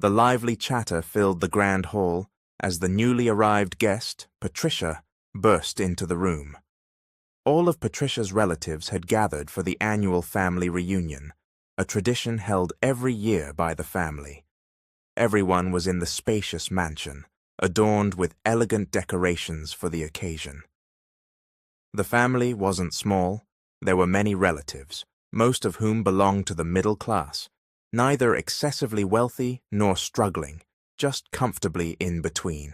The lively chatter filled the grand hall as the newly arrived guest, Patricia, burst into the room. All of Patricia's relatives had gathered for the annual family reunion, a tradition held every year by the family. Everyone was in the spacious mansion, adorned with elegant decorations for the occasion. The family wasn't small. There were many relatives, most of whom belonged to the middle class, neither excessively wealthy nor struggling, just comfortably in between.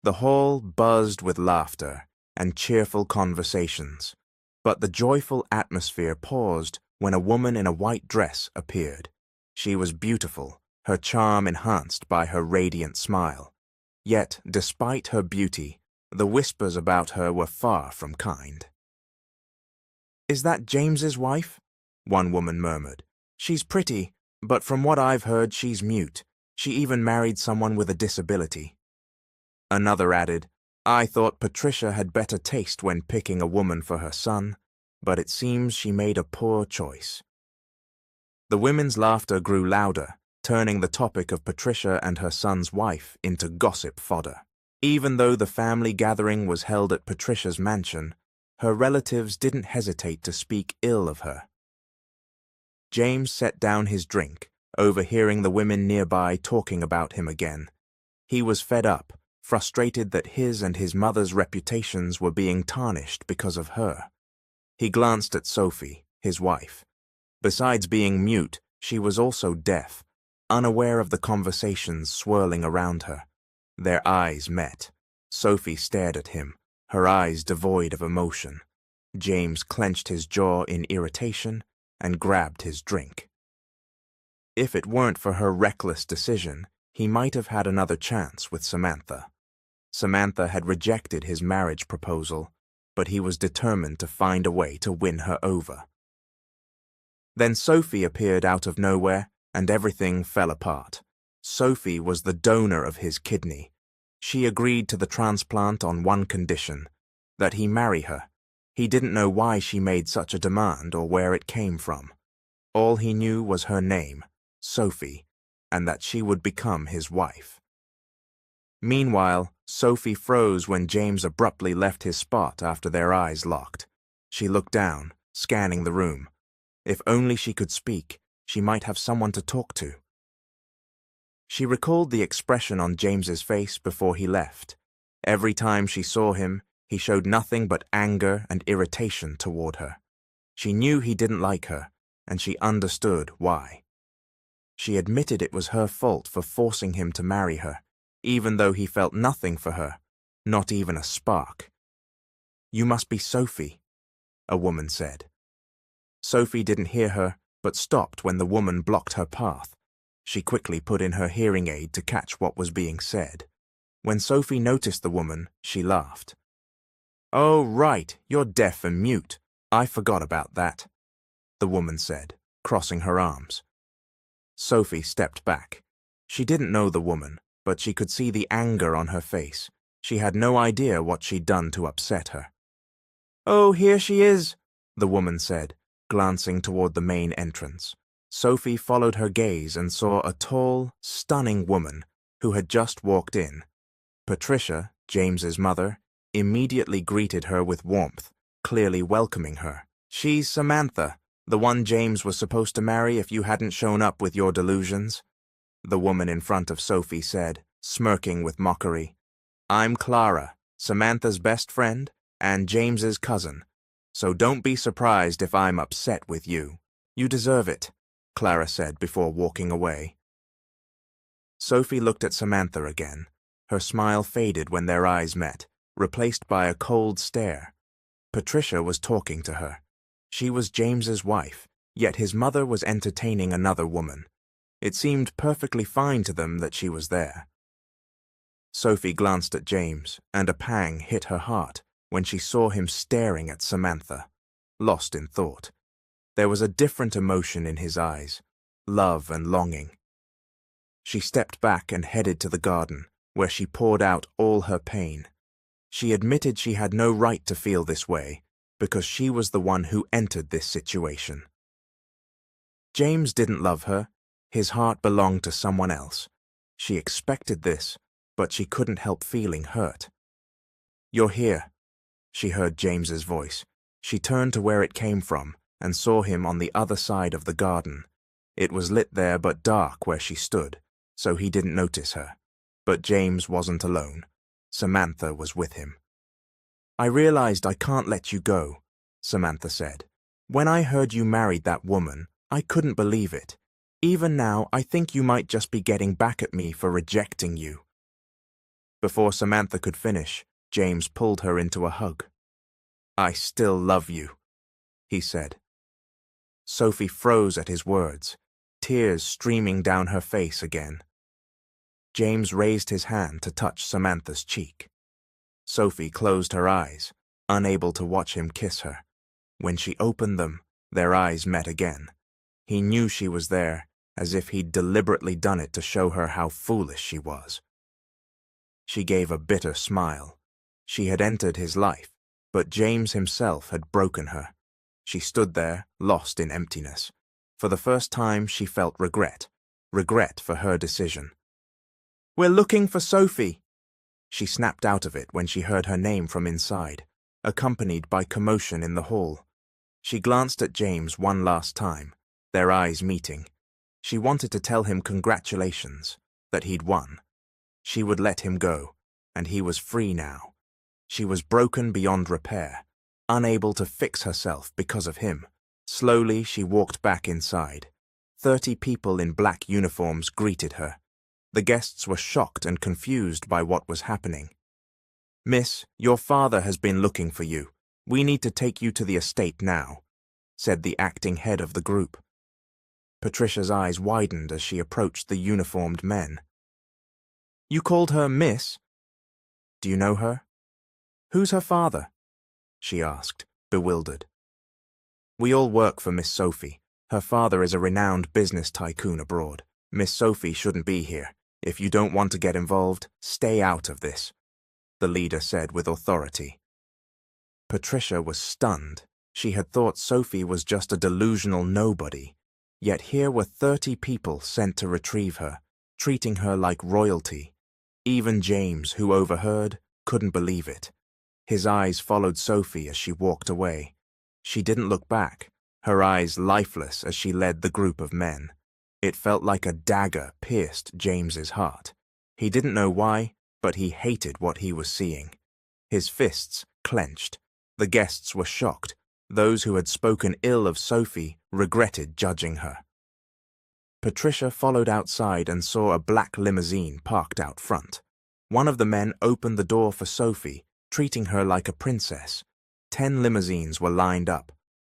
The hall buzzed with laughter and cheerful conversations, but the joyful atmosphere paused when a woman in a white dress appeared. She was beautiful, her charm enhanced by her radiant smile. Yet, despite her beauty, the whispers about her were far from kind. "Is that James's wife?" one woman murmured. "She's pretty, but from what I've heard, she's mute. She even married someone with a disability." Another added, "I thought Patricia had better taste when picking a woman for her son, but it seems she made a poor choice." The women's laughter grew louder, turning the topic of Patricia and her son's wife into gossip fodder. Even though the family gathering was held at Patricia's mansion, her relatives didn't hesitate to speak ill of her. James set down his drink, overhearing the women nearby talking about him again. He was fed up, frustrated that his and his mother's reputations were being tarnished because of her. He glanced at Sophie, his wife. Besides being mute, she was also deaf, unaware of the conversations swirling around her. Their eyes met. Sophie stared at him, her eyes devoid of emotion. James clenched his jaw in irritation and grabbed his drink. If it weren't for her reckless decision, he might have had another chance with Samantha. Samantha had rejected his marriage proposal, but he was determined to find a way to win her over. Then Sophie appeared out of nowhere, and everything fell apart. Sophie was the donor of his kidney. She agreed to the transplant on one condition, that he marry her. He didn't know why she made such a demand or where it came from. All he knew was her name, Sophie, and that she would become his wife. Meanwhile, Sophie froze when James abruptly left his spot after their eyes locked. She looked down, scanning the room. If only she could speak, she might have someone to talk to. She recalled the expression on James's face before he left. Every time she saw him, he showed nothing but anger and irritation toward her. She knew he didn't like her, and she understood why. She admitted it was her fault for forcing him to marry her, even though he felt nothing for her, not even a spark. "You must be Sophie," a woman said. Sophie didn't hear her, but stopped when the woman blocked her path. She quickly put in her hearing aid to catch what was being said. When Sophie noticed the woman, she laughed. "Oh, right, you're deaf and mute. I forgot about that," the woman said, crossing her arms. Sophie stepped back. She didn't know the woman, but she could see the anger on her face. She had no idea what she'd done to upset her. "Oh, here she is," the woman said, glancing toward the main entrance. Sophie followed her gaze and saw a tall, stunning woman who had just walked in. Patricia, James's mother, immediately greeted her with warmth, clearly welcoming her. "She's Samantha, the one James was supposed to marry if you hadn't shown up with your delusions," the woman in front of Sophie said, smirking with mockery. "I'm Clara, Samantha's best friend and James's cousin, so don't be surprised if I'm upset with you. You deserve it," Clara said before walking away. Sophie looked at Samantha again. Her smile faded when their eyes met, replaced by a cold stare. Patricia was talking to her. She was James's wife, yet his mother was entertaining another woman. It seemed perfectly fine to them that she was there. Sophie glanced at James, and a pang hit her heart when she saw him staring at Samantha, lost in thought. There was a different emotion in his eyes, love and longing. She stepped back and headed to the garden, where she poured out all her pain. She admitted she had no right to feel this way, because she was the one who entered this situation. James didn't love her. His heart belonged to someone else. She expected this, but she couldn't help feeling hurt. "You're here," she heard James's voice. She turned to where it came from and saw him on the other side of the garden. It was lit there but dark where she stood, so he didn't notice her. But James wasn't alone. Samantha was with him. "I realized I can't let you go," Samantha said. "When I heard you married that woman, I couldn't believe it. Even now, I think you might just be getting back at me for rejecting you." Before Samantha could finish, James pulled her into a hug. "I still love you," he said. Sophie froze at his words, tears streaming down her face again. James raised his hand to touch Samantha's cheek. Sophie closed her eyes, unable to watch him kiss her. When she opened them, their eyes met again. He knew she was there, as if he'd deliberately done it to show her how foolish she was. She gave a bitter smile. She had entered his life, but James himself had broken her. She stood there, lost in emptiness. For the first time, she felt regret for her decision. "We're looking for Sophie." She snapped out of it when she heard her name from inside, accompanied by commotion in the hall. She glanced at James one last time, their eyes meeting. She wanted to tell him congratulations, that he'd won. She would let him go, and he was free now. She was broken beyond repair, unable to fix herself because of him. Slowly, she walked back inside. 30 people in black uniforms greeted her. The guests were shocked and confused by what was happening. "Miss, your father has been looking for you. We need to take you to the estate now," said the acting head of the group. Patricia's eyes widened as she approached the uniformed men. "You called her Miss? Do you know her? Who's her father?" she asked, bewildered. "We all work for Miss Sophie. Her father is a renowned business tycoon abroad. Miss Sophie shouldn't be here. If you don't want to get involved, stay out of this," the leader said with authority. Patricia was stunned. She had thought Sophie was just a delusional nobody. Yet here were 30 people sent to retrieve her, treating her like royalty. Even James, who overheard, couldn't believe it. His eyes followed Sophie as she walked away. She didn't look back, her eyes lifeless as she led the group of men. It felt like a dagger pierced James's heart. He didn't know why, but he hated what he was seeing. His fists clenched. The guests were shocked. Those who had spoken ill of Sophie regretted judging her. Patricia followed outside and saw a black limousine parked out front. One of the men opened the door for Sophie, treating her like a princess. 10 limousines were lined up.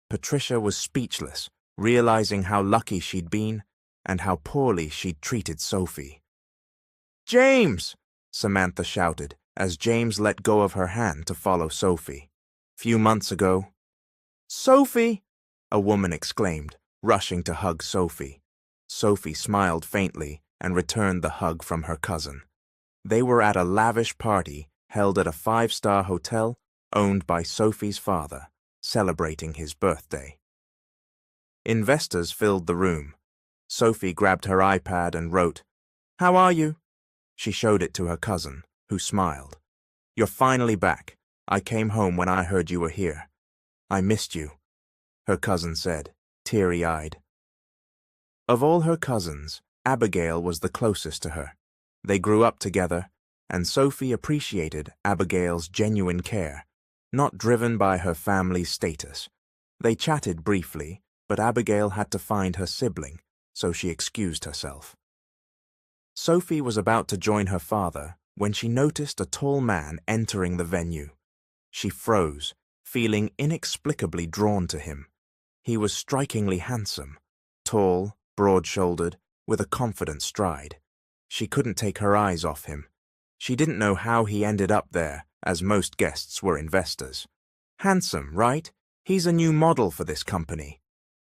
Patricia was speechless, realizing how lucky she'd been and how poorly she'd treated Sophie. "James!" Samantha shouted as James let go of her hand to follow Sophie. "Few months ago." "Sophie!" a woman exclaimed, rushing to hug Sophie. Sophie smiled faintly and returned the hug from her cousin. They were at a lavish party held at a 5-star hotel owned by Sophie's father, celebrating his birthday. Investors filled the room. Sophie grabbed her iPad and wrote, "How are you?" She showed it to her cousin, who smiled. "You're finally back. I came home when I heard you were here. I missed you," her cousin said, teary-eyed. Of all her cousins, Abigail was the closest to her. They grew up together, and Sophie appreciated Abigail's genuine care, not driven by her family's status. They chatted briefly, but Abigail had to find her sibling, so she excused herself. Sophie was about to join her father when she noticed a tall man entering the venue. She froze, feeling inexplicably drawn to him. He was strikingly handsome, tall, broad-shouldered, with a confident stride. She couldn't take her eyes off him. She didn't know how he ended up there, as most guests were investors. "Handsome, right? He's a new model for this company,"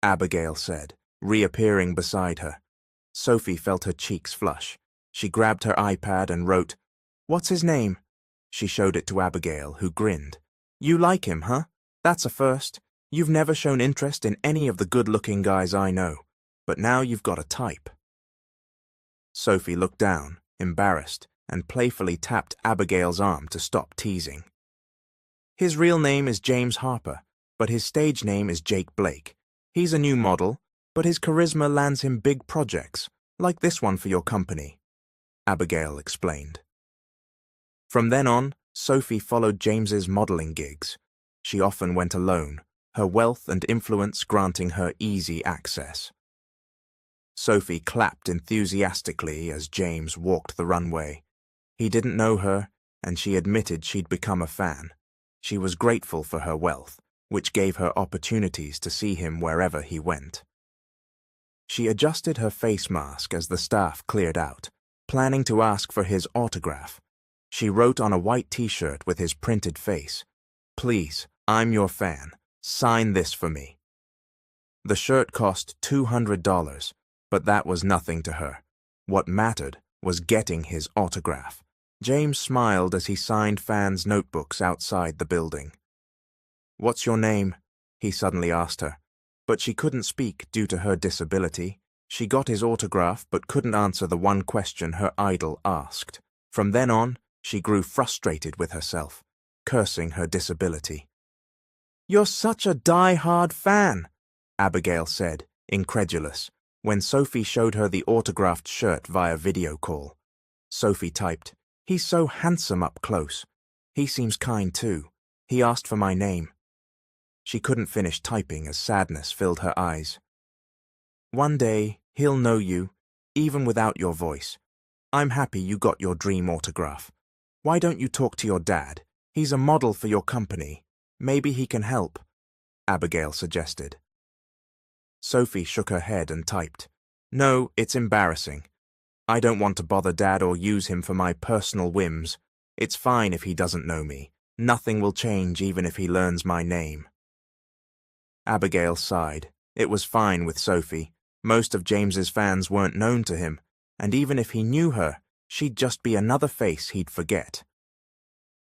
Abigail said, reappearing beside her. Sophie felt her cheeks flush. She grabbed her iPad and wrote, "What's his name?" She showed it to Abigail, who grinned. "You like him, huh? That's a first. You've never shown interest in any of the good-looking guys I know, but now you've got a type." Sophie looked down, embarrassed, and playfully tapped Abigail's arm to stop teasing. His real name is James Harper, but his stage name is Jake Blake. He's a new model, but his charisma lands him big projects, like this one for your company, Abigail explained. From then on, Sophie followed James's modeling gigs. She often went alone, her wealth and influence granting her easy access. Sophie clapped enthusiastically as James walked the runway. He didn't know her, and she admitted she'd become a fan. She was grateful for her wealth, which gave her opportunities to see him wherever he went. She adjusted her face mask as the staff cleared out, planning to ask for his autograph. She wrote on a white t-shirt with his printed face, "Please, I'm your fan. Sign this for me." The shirt cost $200, but that was nothing to her. What mattered was getting his autograph. James smiled as he signed fans' notebooks outside the building. "What's your name?" he suddenly asked her, but she couldn't speak due to her disability. She got his autograph but couldn't answer the one question her idol asked. From then on, she grew frustrated with herself, cursing her disability. "You're such a die-hard fan," Abigail said, incredulous, when Sophie showed her the autographed shirt via video call. Sophie typed, "He's so handsome up close. He seems kind too. He asked for my name." She couldn't finish typing as sadness filled her eyes. "One day, he'll know you, even without your voice. I'm happy you got your dream autograph. Why don't you talk to your dad? He's a model for your company. Maybe he can help," Abigail suggested. Sophie shook her head and typed, "No, it's embarrassing. I don't want to bother Dad or use him for my personal whims. It's fine if he doesn't know me. Nothing will change even if he learns my name." Abigail sighed. It was fine with Sophie. Most of James's fans weren't known to him, and even if he knew her, she'd just be another face he'd forget.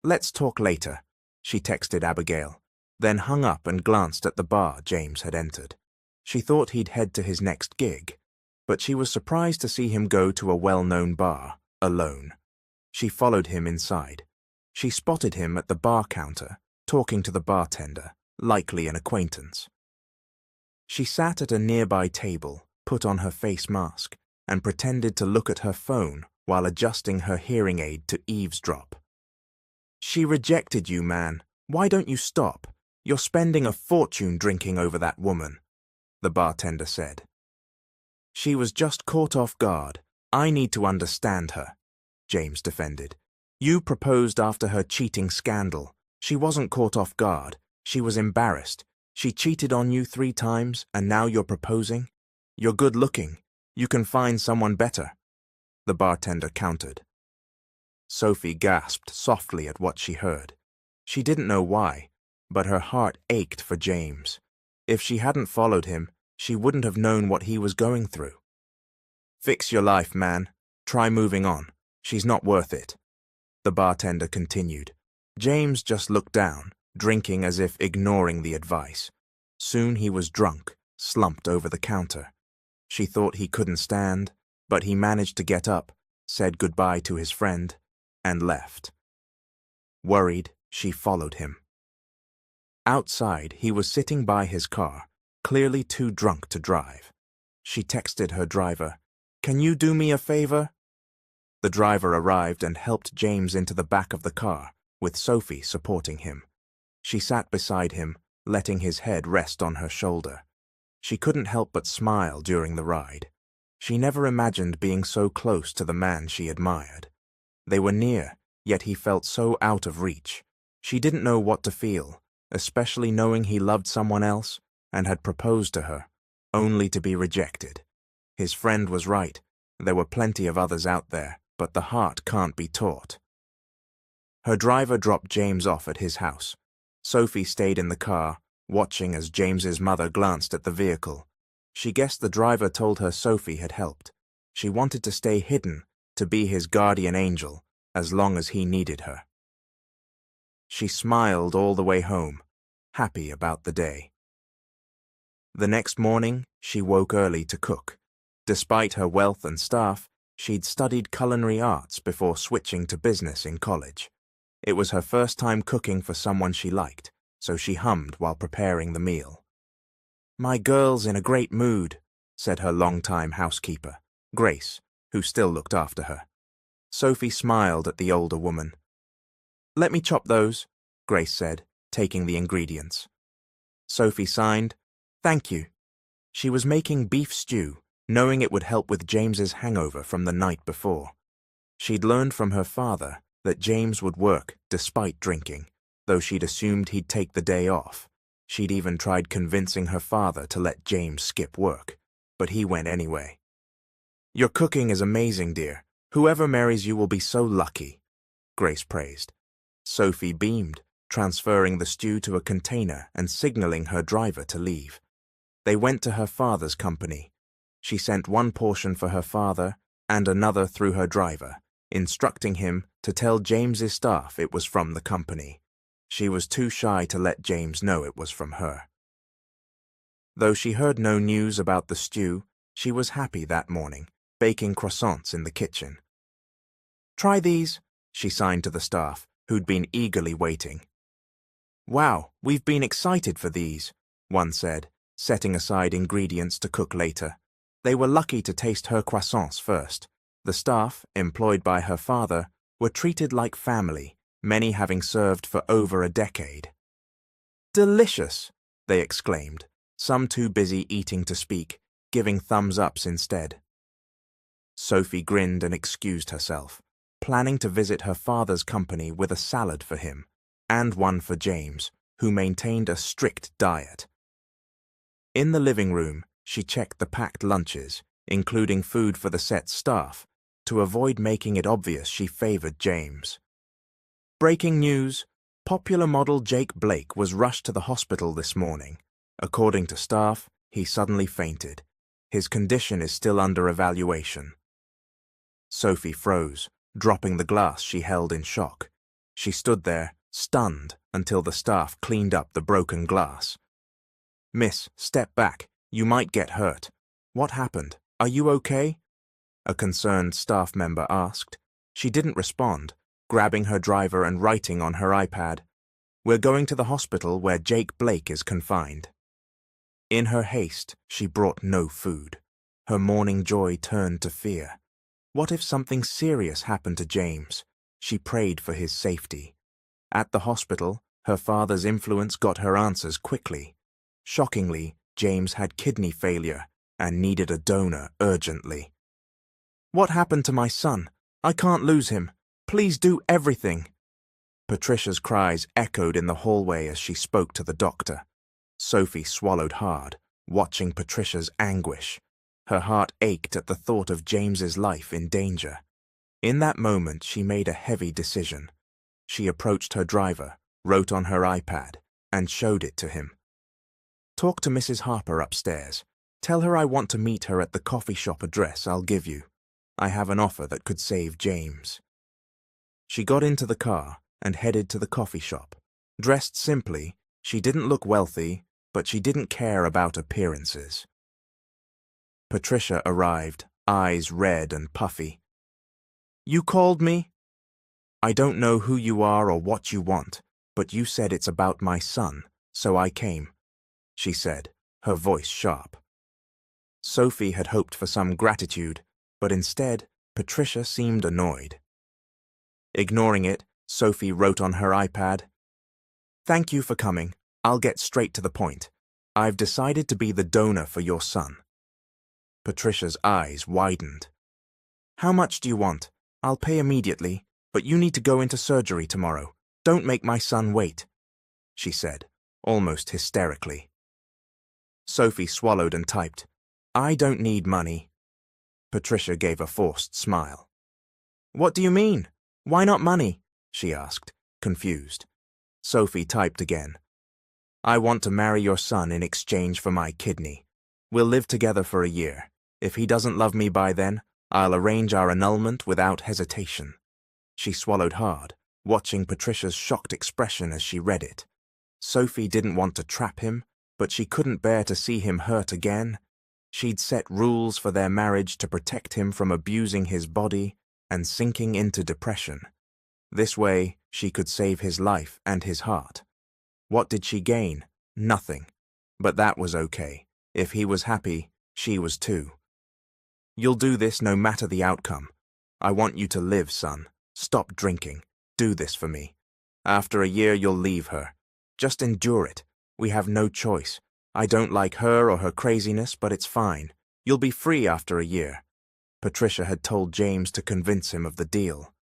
"Let's talk later," she texted Abigail, then hung up and glanced at the bar James had entered. She thought he'd head to his next gig, but she was surprised to see him go to a well-known bar, alone. She followed him inside. She spotted him at the bar counter, talking to the bartender, likely an acquaintance. She sat at a nearby table, put on her face mask, and pretended to look at her phone while adjusting her hearing aid to eavesdrop. "She rejected you, man. Why don't you stop? You're spending a fortune drinking over that woman," the bartender said. "She was just caught off guard. I need to understand her," James defended. "You proposed after her cheating scandal. She wasn't caught off guard. She was embarrassed. She cheated on you 3 times, and now you're proposing? You're good-looking. You can find someone better," the bartender countered. Sophie gasped softly at what she heard. She didn't know why, but her heart ached for James. If she hadn't followed him, she wouldn't have known what he was going through. "Fix your life, man. Try moving on. She's not worth it," the bartender continued. James just looked down, drinking as if ignoring the advice. Soon he was drunk, slumped over the counter. She thought he couldn't stand, but he managed to get up, said goodbye to his friend, and left. Worried, she followed him. Outside, he was sitting by his car, clearly too drunk to drive. She texted her driver, "Can you do me a favor?" The driver arrived and helped James into the back of the car, with Sophie supporting him. She sat beside him, letting his head rest on her shoulder. She couldn't help but smile during the ride. She never imagined being so close to the man she admired. They were near, yet he felt so out of reach. She didn't know what to feel, especially knowing he loved someone else and had proposed to her, only to be rejected. His friend was right. There were plenty of others out there, but the heart can't be taught. Her driver dropped James off at his house. Sophie stayed in the car, watching as James's mother glanced at the vehicle. She guessed the driver told her Sophie had helped. She wanted to stay hidden, to be his guardian angel, as long as he needed her. She smiled all the way home, happy about the day. The next morning, she woke early to cook. Despite her wealth and staff, She'd studied culinary arts before switching to business in college. It was her first time cooking for someone she liked, so she hummed while preparing the meal. "My girl's in a great mood," said her longtime housekeeper, Grace, who still looked after her. Sophie smiled at the older woman. "Let me chop those," Grace said, taking the ingredients. Sophie signed, "Thank you." She was making beef stew, knowing it would help with James's hangover from the night before. She'd learned from her father that James would work despite drinking, though she'd assumed he'd take the day off. She'd even tried convincing her father to let James skip work, but he went anyway. "Your cooking is amazing, dear. Whoever marries you will be so lucky," Grace praised. Sophie beamed, transferring the stew to a container and signaling her driver to leave. They went to her father's company. She sent one portion for her father and another through her driver, instructing him to tell James's staff it was from the company. She was too shy to let James know it was from her. Though she heard no news about the stew, she was happy that morning, baking croissants in the kitchen. "Try these," she signed to the staff, who'd been eagerly waiting. "Wow, we've been excited for these," one said, setting aside ingredients to cook later. They were lucky to taste her croissants first. The staff, employed by her father, were treated like family, many having served for over a decade. "Delicious!" they exclaimed, some too busy eating to speak, giving thumbs-ups instead. Sophie grinned and excused herself, planning to visit her father's company with a salad for him, and one for James, who maintained a strict diet. In the living room, she checked the packed lunches, including food for the set's staff, to avoid making it obvious she favored James. Breaking news: popular model Jake Blake was rushed to the hospital this morning. According to staff, he suddenly fainted. His condition is still under evaluation. Sophie froze, dropping the glass she held in shock. She stood there, stunned, until the staff cleaned up the broken glass. "Miss, step back. You might get hurt. What happened? Are you okay?" a concerned staff member asked. She didn't respond, grabbing her driver and writing on her iPad, "We're going to the hospital where Jake Blake is confined." In her haste, she brought no food. Her morning joy turned to fear. What if something serious happened to James? She prayed for his safety. At the hospital, her father's influence got her answers quickly. Shockingly, James had kidney failure and needed a donor urgently. "What happened to my son? I can't lose him. Please do everything." Patricia's cries echoed in the hallway as she spoke to the doctor. Sophie swallowed hard, watching Patricia's anguish. Her heart ached at the thought of James's life in danger. In that moment, she made a heavy decision. She approached her driver, wrote on her iPad, and showed it to him. "Talk to Mrs. Harper upstairs. Tell her I want to meet her at the coffee shop address I'll give you. I have an offer that could save James." She got into the car and headed to the coffee shop. Dressed simply, she didn't look wealthy, but she didn't care about appearances. Patricia arrived, eyes red and puffy. "You called me?" "I don't know who you are or what you want, but you said it's about my son, so I came," she said, her voice sharp. Sophie had hoped for some gratitude, but instead, Patricia seemed annoyed. Ignoring it, Sophie wrote on her iPad, "Thank you for coming. I'll get straight to the point. I've decided to be the donor for your son." Patricia's eyes widened. "How much do you want? I'll pay immediately, but you need to go into surgery tomorrow. Don't make my son wait," she said, almost hysterically. Sophie swallowed and typed, "I don't need money." Patricia gave a forced smile. "What do you mean? Why not money?" she asked, confused. Sophie typed again, "I want to marry your son in exchange for my kidney. We'll live together for a year. If he doesn't love me by then, I'll arrange our annulment without hesitation." She swallowed hard, watching Patricia's shocked expression as she read it. Sophie didn't want to trap him, but she couldn't bear to see him hurt again. She'd set rules for their marriage to protect him from abusing his body and sinking into depression. This way, she could save his life and his heart. What did she gain? Nothing. But that was okay. If he was happy, she was too. You'll do this no matter the outcome. I want you to live, son. Stop drinking. Do this for me. After a year, you'll leave her. Just endure it. We have no choice. I don't like her or her craziness, but it's fine. You'll be free after a year. Patricia had told James to convince him of the deal.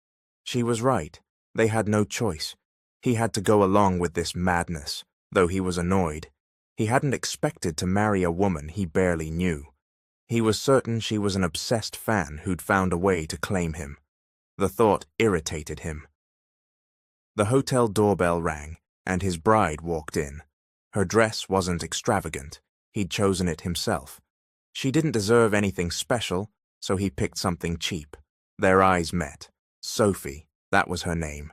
She was right. They had no choice. He had to go along with this madness, though he was annoyed. He hadn't expected to marry a woman he barely knew. He was certain she was an obsessed fan who'd found a way to claim him. The thought irritated him. The hotel doorbell rang, and his bride walked in. Her dress wasn't extravagant. He'd chosen it himself. She didn't deserve anything special, so he picked something cheap. Their eyes met. Sophie, that was her name.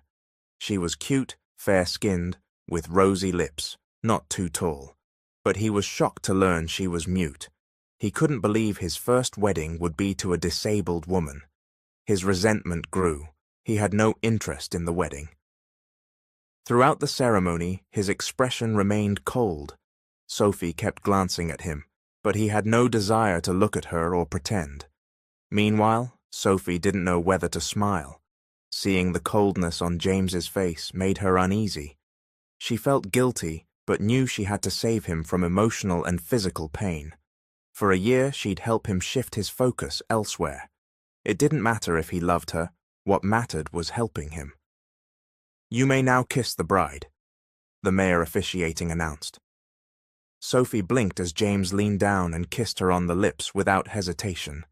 She was cute, fair-skinned, with rosy lips, not too tall. But he was shocked to learn she was mute. He couldn't believe his first wedding would be to a disabled woman. His resentment grew. He had no interest in the wedding. Throughout the ceremony, his expression remained cold. Sophie kept glancing at him, but he had no desire to look at her or pretend. Meanwhile, Sophie didn't know whether to smile. Seeing the coldness on James's face made her uneasy. She felt guilty, but knew she had to save him from emotional and physical pain. For a year, she'd help him shift his focus elsewhere. It didn't matter if he loved her. What mattered was helping him. "You may now kiss the bride," the mayor officiating announced. Sophie blinked as James leaned down and kissed her on the lips without hesitation.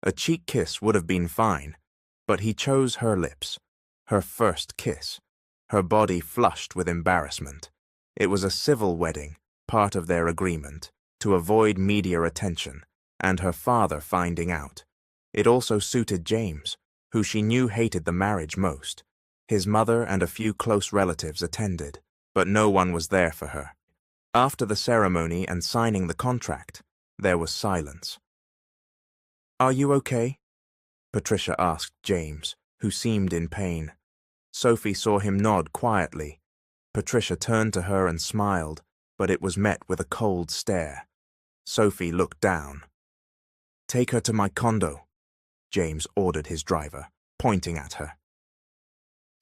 A cheek kiss would have been fine, but he chose her lips. Her first kiss. Her body flushed with embarrassment. It was a civil wedding, part of their agreement, to avoid media attention, and her father finding out. It also suited James, who she knew hated the marriage most. His mother and a few close relatives attended, but no one was there for her. After the ceremony and signing the contract, there was silence. "Are you okay?" Patricia asked James, who seemed in pain. Sophie saw him nod quietly. Patricia turned to her and smiled, but it was met with a cold stare. Sophie looked down. "Take her to my condo," James ordered his driver, pointing at her.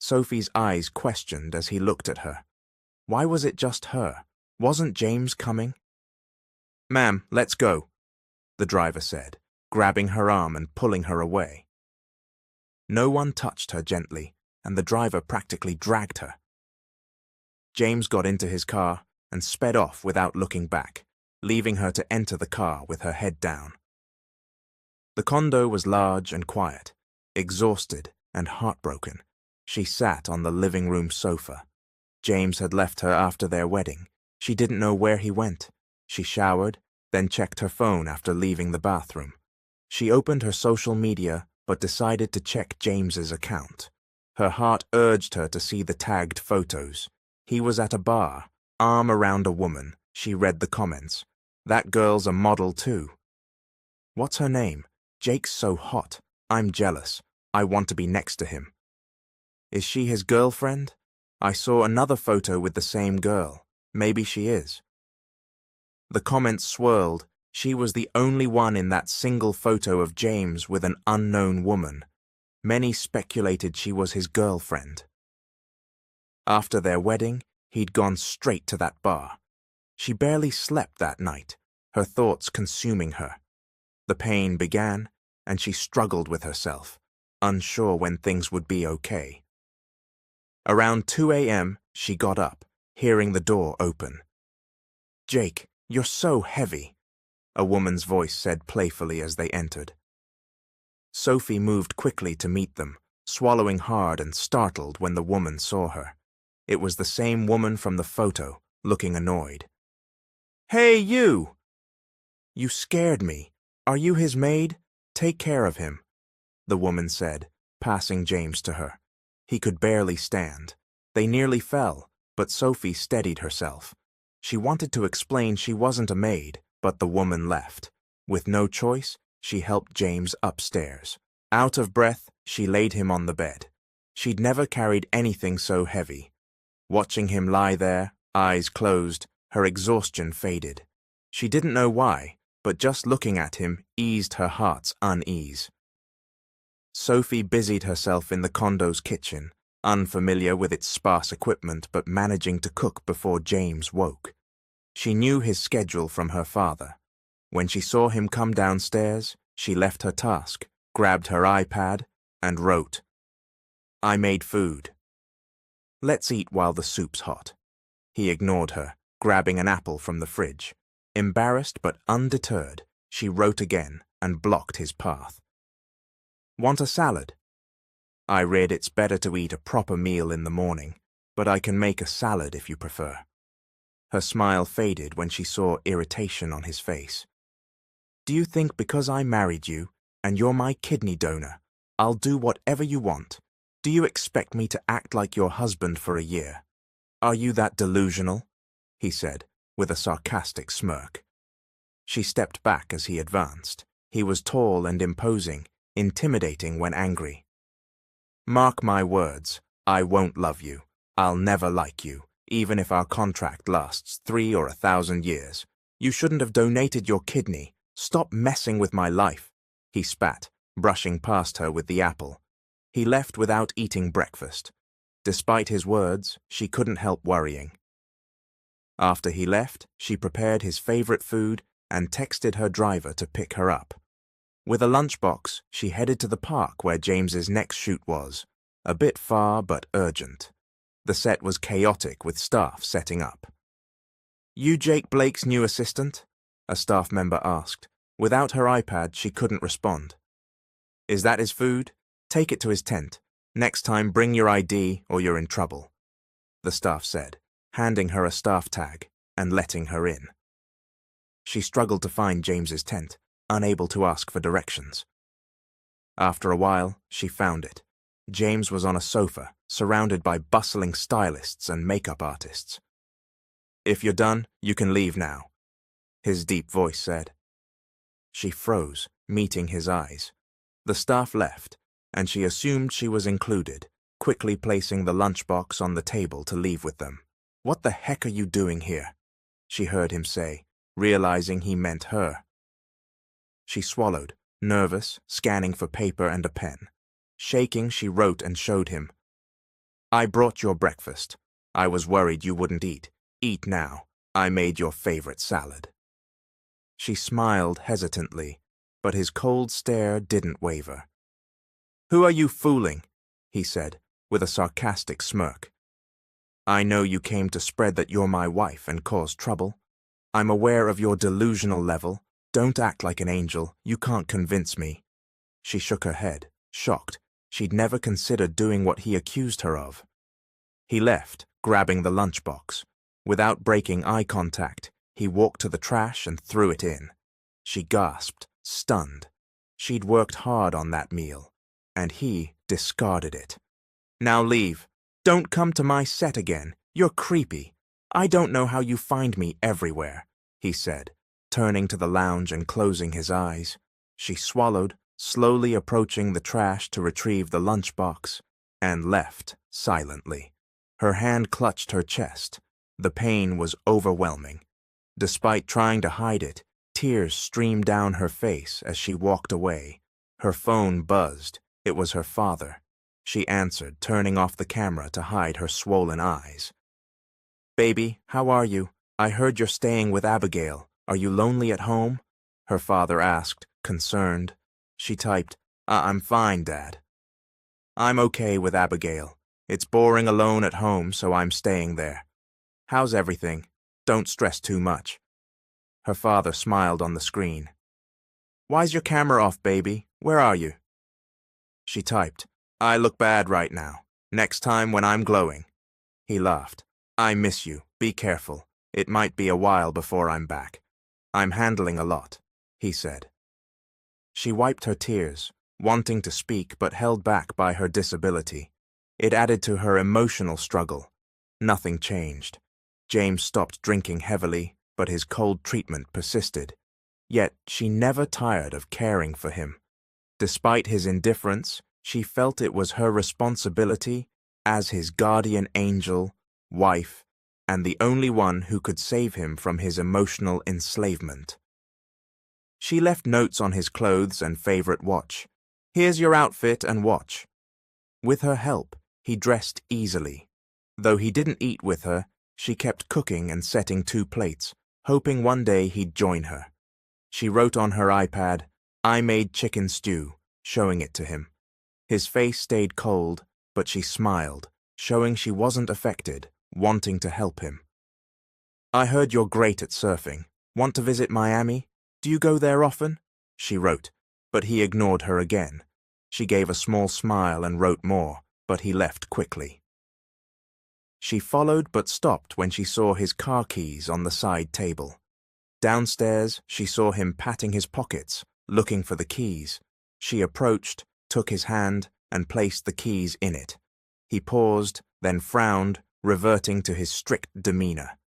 Sophie's eyes questioned as he looked at her. Why was it just her? Wasn't James coming? "Ma'am, let's go," the driver said, grabbing her arm and pulling her away. No one touched her gently, and the driver practically dragged her. James got into his car and sped off without looking back, leaving her to enter the car with her head down. The condo was large and quiet. Exhausted and heartbroken, she sat on the living room sofa. James had left her after their wedding. She didn't know where he went. She showered, then checked her phone after leaving the bathroom. She opened her social media, but decided to check James's account. Her heart urged her to see the tagged photos. He was at a bar, arm around a woman. She read the comments. "That girl's a model too." "What's her name? Jake's so hot. I'm jealous. I want to be next to him." "Is she his girlfriend? I saw another photo with the same girl. Maybe she is." The comments swirled. She was the only one in that single photo of James with an unknown woman. Many speculated she was his girlfriend. After their wedding, he'd gone straight to that bar. She barely slept that night, her thoughts consuming her. The pain began, and she struggled with herself, unsure when things would be okay. Around 2 a.m., she got up, hearing the door open. "Jake, you're so heavy," a woman's voice said playfully as they entered. Sophie moved quickly to meet them, swallowing hard and startled when the woman saw her. It was the same woman from the photo, looking annoyed. "Hey, you! You scared me. Are you his maid? Take care of him," the woman said, passing James to her. He could barely stand. They nearly fell, but Sophie steadied herself. She wanted to explain she wasn't a maid, but the woman left. With no choice, she helped James upstairs. Out of breath, she laid him on the bed. She'd never carried anything so heavy. Watching him lie there, eyes closed, her exhaustion faded. She didn't know why, but just looking at him eased her heart's unease. Sophie busied herself in the condo's kitchen, unfamiliar with its sparse equipment but managing to cook before James woke. She knew his schedule from her father. When she saw him come downstairs, she left her task, grabbed her iPad, and wrote, "I made food. Let's eat while the soup's hot." He ignored her, grabbing an apple from the fridge. Embarrassed but undeterred, she wrote again and blocked his path. "Want a salad?" "I read it's better to eat a proper meal in the morning, but I can make a salad if you prefer." Her smile faded when she saw irritation on his face. "Do you think because I married you, and you're my kidney donor, I'll do whatever you want? Do you expect me to act like your husband for a year? Are you that delusional?" he said, with a sarcastic smirk. She stepped back as he advanced. He was tall and imposing, intimidating when angry. "Mark my words, I won't love you. I'll never like you, even if our contract lasts 3 or 1,000 years. You shouldn't have donated your kidney. Stop messing with my life," he spat, brushing past her with the apple. He left without eating breakfast. Despite his words, she couldn't help worrying. After he left, she prepared his favorite food and texted her driver to pick her up. With a lunchbox, she headed to the park where James's next shoot was, a bit far but urgent. The set was chaotic with staff setting up. "You Jake Blake's new assistant?" a staff member asked. Without her iPad, she couldn't respond. "Is that his food? Take it to his tent. Next time, bring your ID or you're in trouble," the staff said, handing her a staff tag and letting her in. She struggled to find James's tent, unable to ask for directions. After a while, she found it. James was on a sofa, surrounded by bustling stylists and makeup artists. "If you're done, you can leave now," his deep voice said. She froze, meeting his eyes. The staff left, and she assumed she was included, quickly placing the lunchbox on the table to leave with them. "What the heck are you doing here?" she heard him say, realizing he meant her. She swallowed, nervous, scanning for paper and a pen. Shaking, she wrote and showed him. "I brought your breakfast. I was worried you wouldn't eat. Eat now. I made your favorite salad." She smiled hesitantly, but his cold stare didn't waver. "Who are you fooling?" he said, with a sarcastic smirk. "I know you came to spread that you're my wife and cause trouble. I'm aware of your delusional level. Don't act like an angel. You can't convince me." She shook her head, shocked. She'd never considered doing what he accused her of. He left, grabbing the lunchbox. Without breaking eye contact, he walked to the trash and threw it in. She gasped, stunned. She'd worked hard on that meal, and he discarded it. "Now leave. Don't come to my set again. You're creepy. I don't know how you find me everywhere," he said, turning to the lounge and closing his eyes. She swallowed, slowly approaching the trash to retrieve the lunchbox, and left silently. Her hand clutched her chest. The pain was overwhelming. Despite trying to hide it, tears streamed down her face as she walked away. Her phone buzzed. It was her father. She answered, turning off the camera to hide her swollen eyes. "Baby, how are you? I heard you're staying with Abigail. Are you lonely at home?" her father asked, concerned. She typed, I'm fine, Dad." "I'm okay with Abigail. It's boring alone at home, so I'm staying there. How's everything? Don't stress too much." Her father smiled on the screen. "Why's your camera off, baby? Where are you?" She typed, "I look bad right now. Next time when I'm glowing." He laughed. "I miss you. Be careful. It might be a while before I'm back. I'm handling a lot," he said. She wiped her tears, wanting to speak but held back by her disability. It added to her emotional struggle. Nothing changed. James stopped drinking heavily, but his cold treatment persisted. Yet she never tired of caring for him. Despite his indifference, she felt it was her responsibility as his guardian angel, wife, and the only one who could save him from his emotional enslavement. She left notes on his clothes and favorite watch. "Here's your outfit and watch." With her help, he dressed easily. Though he didn't eat with her, she kept cooking and setting 2 plates, hoping one day he'd join her. She wrote on her iPad, "I made chicken stew," showing it to him. His face stayed cold, but she smiled, showing she wasn't affected, wanting to help him. "I heard you're great at surfing. Want to visit Miami? Do you go there often?" she wrote, but he ignored her again. She gave a small smile and wrote more, but he left quickly. She followed but stopped when she saw his car keys on the side table. Downstairs, she saw him patting his pockets, looking for the keys. She approached, took his hand, and placed the keys in it. He paused, then frowned, reverting to his strict demeanor.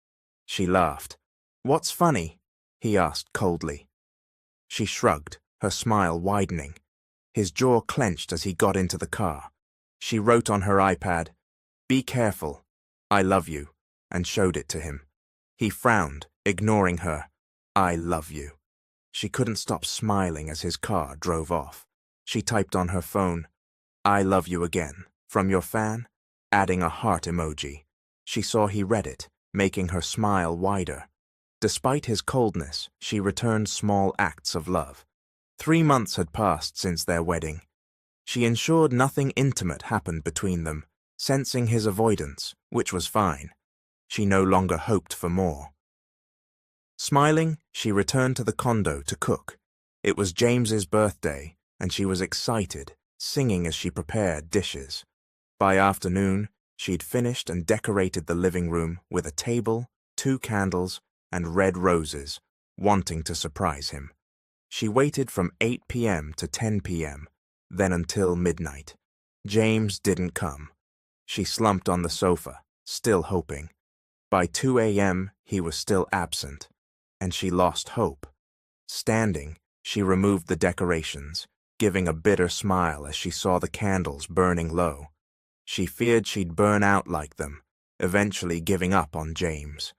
She laughed. "What's funny?" he asked coldly. She shrugged, her smile widening. His jaw clenched as he got into the car. She wrote on her iPad, "Be careful. I love you," and showed it to him. He frowned, ignoring her. "I love you." She couldn't stop smiling as his car drove off. She typed on her phone, "I love you again. From your fan?" adding a heart emoji. She saw he read it, making her smile wider. Despite his coldness, she returned small acts of love. 3 months had passed since their wedding. She ensured nothing intimate happened between them, sensing his avoidance, which was fine. She no longer hoped for more. Smiling, she returned to the condo to cook. It was James's birthday, and she was excited, singing as she prepared dishes. By afternoon, she'd finished and decorated the living room with a table, 2 candles, and red roses, wanting to surprise him. She waited from 8 p.m. to 10 p.m., then until midnight. James didn't come. She slumped on the sofa, still hoping. By 2 a.m., he was still absent, and she lost hope. Standing, she removed the decorations, giving a bitter smile as she saw the candles burning low. She feared she'd burn out like them, eventually giving up on James.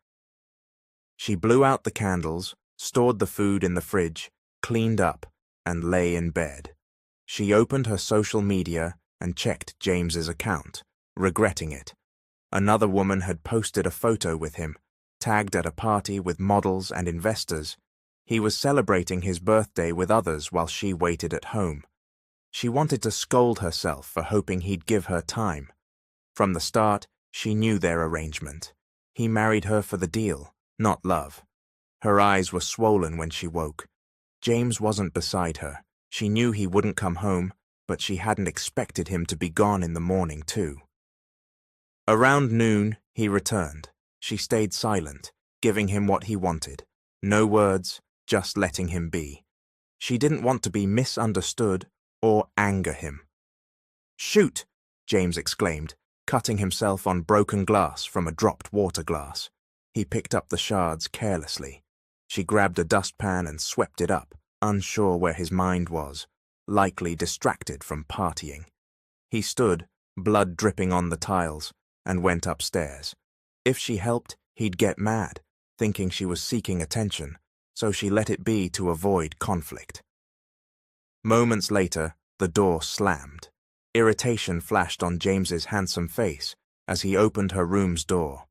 She blew out the candles, stored the food in the fridge, cleaned up, and lay in bed. She opened her social media and checked James's account, regretting it. Another woman had posted a photo with him, tagged at a party with models and investors. He was celebrating his birthday with others while she waited at home. She wanted to scold herself for hoping he'd give her time. From the start, she knew their arrangement. He married her for the deal, not love. Her eyes were swollen when she woke. James wasn't beside her. She knew he wouldn't come home, but she hadn't expected him to be gone in the morning, too. Around noon, he returned. She stayed silent, giving him what he wanted. No words, just letting him be. She didn't want to be misunderstood or anger him. "Shoot!" James exclaimed, cutting himself on broken glass from a dropped water glass. He picked up the shards carelessly. She grabbed a dustpan and swept it up, unsure where his mind was, likely distracted from partying. He stood, blood dripping on the tiles, and went upstairs. If she helped, he'd get mad, thinking she was seeking attention, so she let it be to avoid conflict. Moments later, the door slammed. Irritation flashed on James's handsome face as he opened her room's door.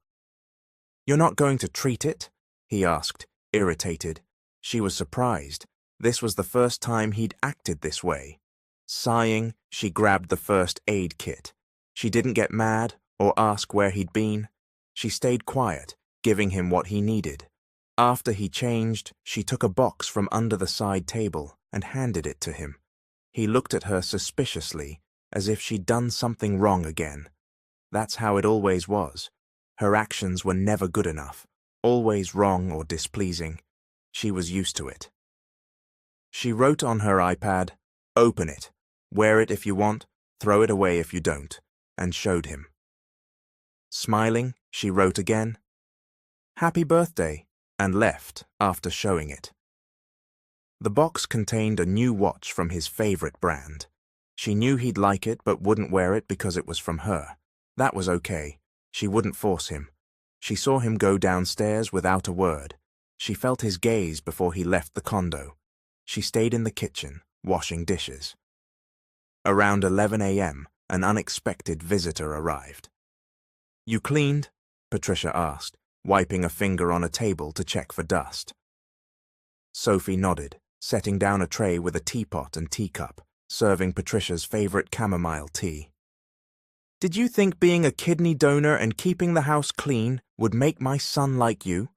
"You're not going to treat it?" he asked, irritated. She was surprised. This was the first time he'd acted this way. Sighing, she grabbed the first aid kit. She didn't get mad or ask where he'd been. She stayed quiet, giving him what he needed. After he changed, she took a box from under the side table and handed it to him. He looked at her suspiciously, as if she'd done something wrong again. That's how it always was. Her actions were never good enough, always wrong or displeasing. She was used to it. She wrote on her iPad, "Open it. Wear it if you want, throw it away if you don't," and showed him. Smiling, she wrote again, "Happy birthday," and left after showing it. The box contained a new watch from his favorite brand. She knew he'd like it but wouldn't wear it because it was from her. That was okay. She wouldn't force him. She saw him go downstairs without a word. She felt his gaze before he left the condo. She stayed in the kitchen, washing dishes. Around 11 a.m., an unexpected visitor arrived. "You cleaned?" Patricia asked, wiping a finger on a table to check for dust. Sophie nodded, setting down a tray with a teapot and teacup, serving Patricia's favorite chamomile tea. "Did you think being a kidney donor and keeping the house clean would make my son like you?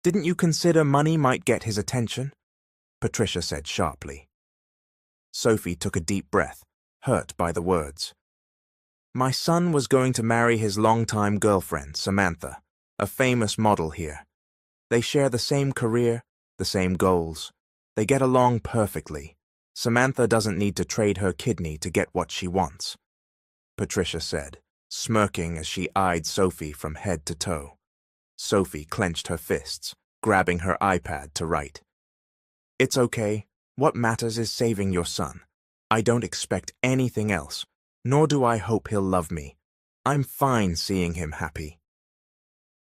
Didn't you consider money might get his attention?" Patricia said sharply. Sophie took a deep breath, hurt by the words. "My son was going to marry his longtime girlfriend, Samantha, a famous model here. They share the same career, the same goals. They get along perfectly. Samantha doesn't need to trade her kidney to get what she wants," Patricia said, smirking as she eyed Sophie from head to toe. Sophie clenched her fists, grabbing her iPad to write. "It's okay. What matters is saving your son. I don't expect anything else, nor do I hope he'll love me. I'm fine seeing him happy."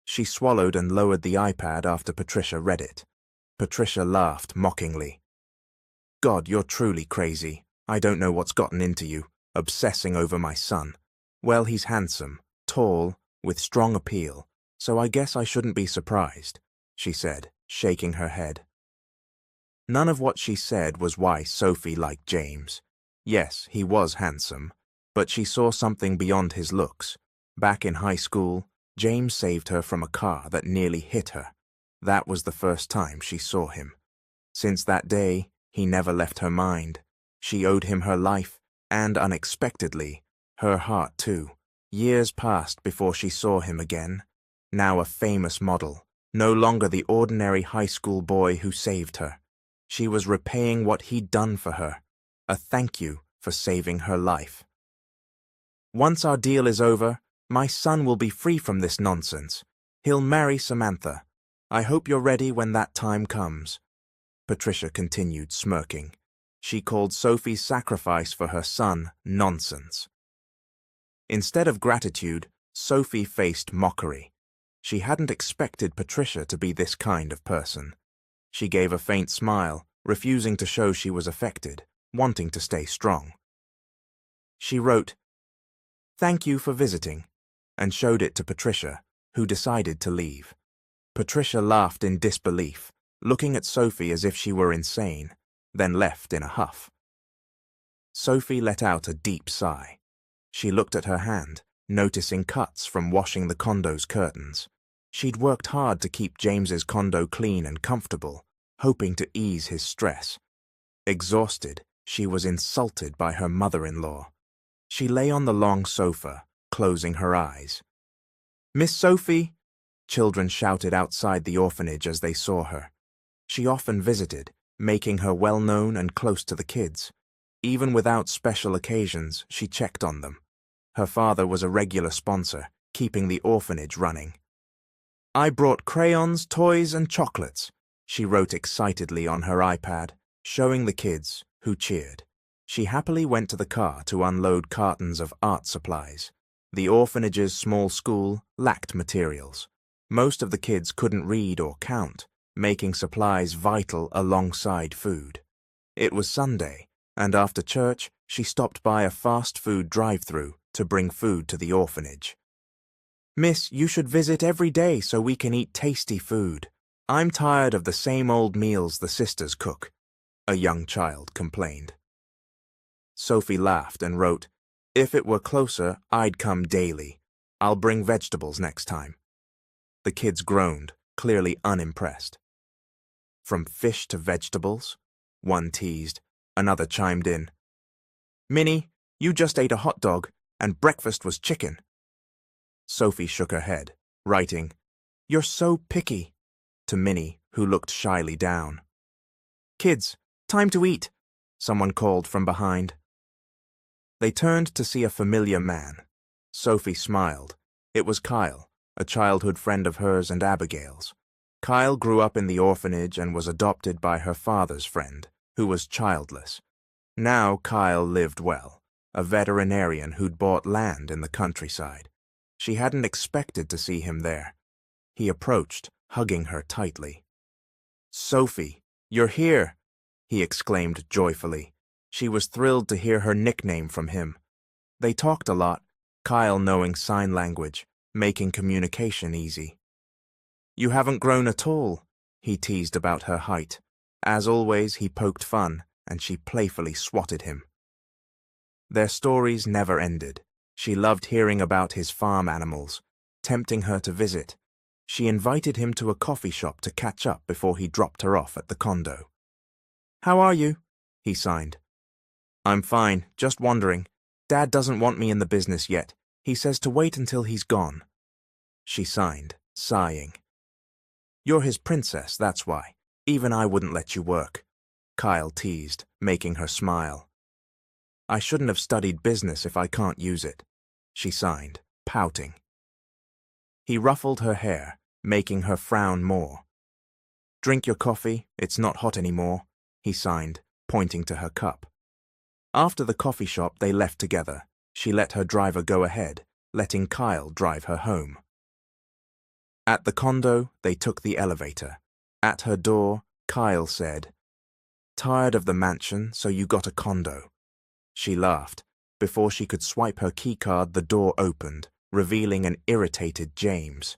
She swallowed and lowered the iPad after Patricia read it. Patricia laughed mockingly. "God, you're truly crazy. I don't know what's gotten into you, obsessing over my son. Well, he's handsome, tall, with strong appeal, so I guess I shouldn't be surprised," she said, shaking her head. None of what she said was why Sophie liked James. Yes, he was handsome, but she saw something beyond his looks. Back in high school, James saved her from a car that nearly hit her. That was the first time she saw him. Since that day, he never left her mind. She owed him her life, and unexpectedly, her heart too. Years passed before she saw him again. Now a famous model, no longer the ordinary high school boy who saved her. She was repaying what he'd done for her, a thank you for saving her life. "Once our deal is over, my son will be free from this nonsense. He'll marry Samantha. I hope you're ready when that time comes," Patricia continued, smirking. She called Sophie's sacrifice for her son nonsense. Instead of gratitude, Sophie faced mockery. She hadn't expected Patricia to be this kind of person. She gave a faint smile, refusing to show she was affected, wanting to stay strong. She wrote, "Thank you for visiting," and showed it to Patricia, who decided to leave. Patricia laughed in disbelief, looking at Sophie as if she were insane, then left in a huff. Sophie let out a deep sigh. She looked at her hand, noticing cuts from washing the condo's curtains. She'd worked hard to keep James's condo clean and comfortable, hoping to ease his stress. Exhausted, she was insulted by her mother-in-law. She lay on the long sofa, closing her eyes. "Miss Sophie!" Children shouted outside the orphanage as they saw her. She often visited, making her well-known and close to the kids. Even without special occasions, she checked on them. Her father was a regular sponsor, keeping the orphanage running. "I brought crayons, toys, and chocolates," she wrote excitedly on her iPad, showing the kids, who cheered. She happily went to the car to unload cartons of art supplies. The orphanage's small school lacked materials. Most of the kids couldn't read or count, making supplies vital alongside food. It was Sunday, and after church, she stopped by a fast food drive-thru to bring food to the orphanage. "Miss, you should visit every day so we can eat tasty food. I'm tired of the same old meals the sisters cook," a young child complained. Sophie laughed and wrote, "If it were closer, I'd come daily. I'll bring vegetables next time." The kids groaned, clearly unimpressed. "From fish to vegetables?" One teased. Another chimed in. "Minnie, you just ate a hot dog, and breakfast was chicken." Sophie shook her head, writing, "You're so picky," to Minnie, who looked shyly down. "Kids, time to eat," someone called from behind. They turned to see a familiar man. Sophie smiled. It was Kyle, a childhood friend of hers and Abigail's. Kyle grew up in the orphanage and was adopted by her father's friend, who was childless. Now Kyle lived well, a veterinarian who'd bought land in the countryside. She hadn't expected to see him there. He approached, hugging her tightly. "Sophie, you're here!" he exclaimed joyfully. She was thrilled to hear her nickname from him. They talked a lot, Kyle knowing sign language, making communication easy. "You haven't grown at all," he teased about her height. As always, he poked fun, and she playfully swatted him. Their stories never ended. She loved hearing about his farm animals, tempting her to visit. She invited him to a coffee shop to catch up before he dropped her off at the condo. "How are you?" he signed. "I'm fine, just wondering. Dad doesn't want me in the business yet. He says to wait until he's gone." She signed, sighing. "You're his princess, that's why. Even I wouldn't let you work," Kyle teased, making her smile. "I shouldn't have studied business if I can't use it," she signed, pouting. He ruffled her hair, making her frown more. "Drink your coffee, it's not hot anymore," he signed, pointing to her cup. After the coffee shop, they left together. She let her driver go ahead, letting Kyle drive her home. At the condo, they took the elevator. At her door, Kyle said, "Tired of the mansion, so you got a condo." She laughed. Before she could swipe her keycard, the door opened, revealing an irritated James.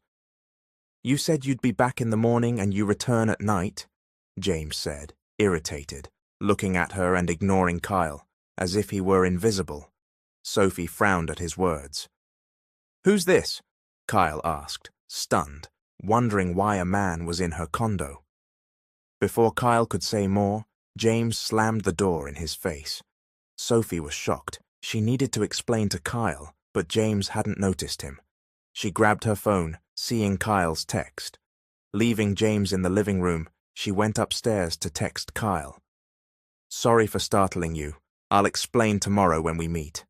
"You said you'd be back in the morning and you return at night," James said, irritated, looking at her and ignoring Kyle, as if he were invisible. Sophie frowned at his words. "Who's this?" Kyle asked, stunned, wondering why a man was in her condo. Before Kyle could say more, James slammed the door in his face. Sophie was shocked. She needed to explain to Kyle, but James hadn't noticed him. She grabbed her phone, seeing Kyle's text. Leaving James in the living room, she went upstairs to text Kyle. "Sorry for startling you. I'll explain tomorrow when we meet."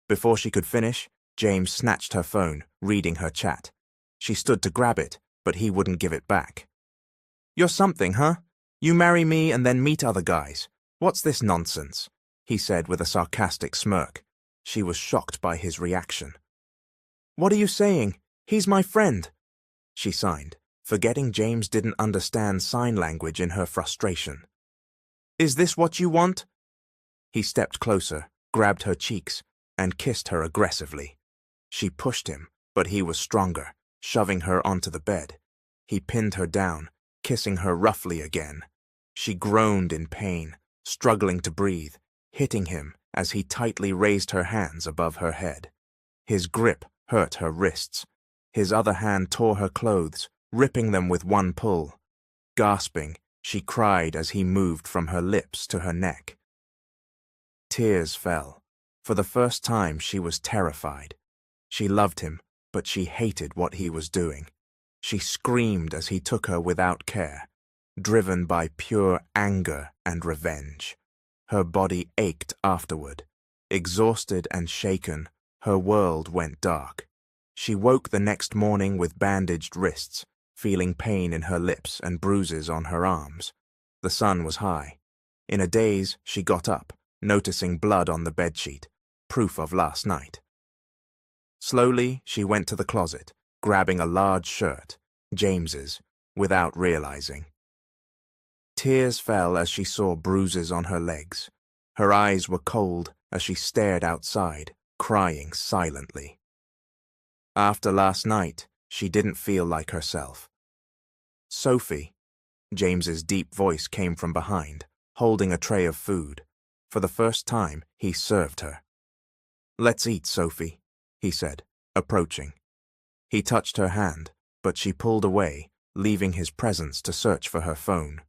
Before she could finish, James snatched her phone, reading her chat. She stood to grab it, but he wouldn't give it back. "You're something, huh? You marry me and then meet other guys. What's this nonsense?" he said with a sarcastic smirk. She was shocked by his reaction. "What are you saying? He's my friend," she signed, forgetting James didn't understand sign language in her frustration. "Is this what you want?" He stepped closer, grabbed her cheeks, and kissed her aggressively. She pushed him, but he was stronger, shoving her onto the bed. He pinned her down, kissing her roughly again. She groaned in pain, struggling to breathe, hitting him as he tightly raised her hands above her head. His grip hurt her wrists. His other hand tore her clothes, ripping them with one pull. Gasping, she cried as he moved from her lips to her neck. Tears fell. For the first time, she was terrified. She loved him, but she hated what he was doing. She screamed as he took her without care, driven by pure anger and revenge. Her body ached afterward. Exhausted and shaken, her world went dark. She woke the next morning with bandaged wrists, feeling pain in her lips and bruises on her arms. The sun was high. In a daze, she got up, noticing blood on the bedsheet, proof of last night. Slowly, she went to the closet, grabbing a large shirt, James's, without realizing. Tears fell as she saw bruises on her legs. Her eyes were cold as she stared outside, crying silently. After last night, she didn't feel like herself. "Sophie," James's deep voice came from behind, holding a tray of food. For the first time, he served her. "Let's eat, Sophie," he said, approaching. He touched her hand, but she pulled away, leaving his presence to search for her phone.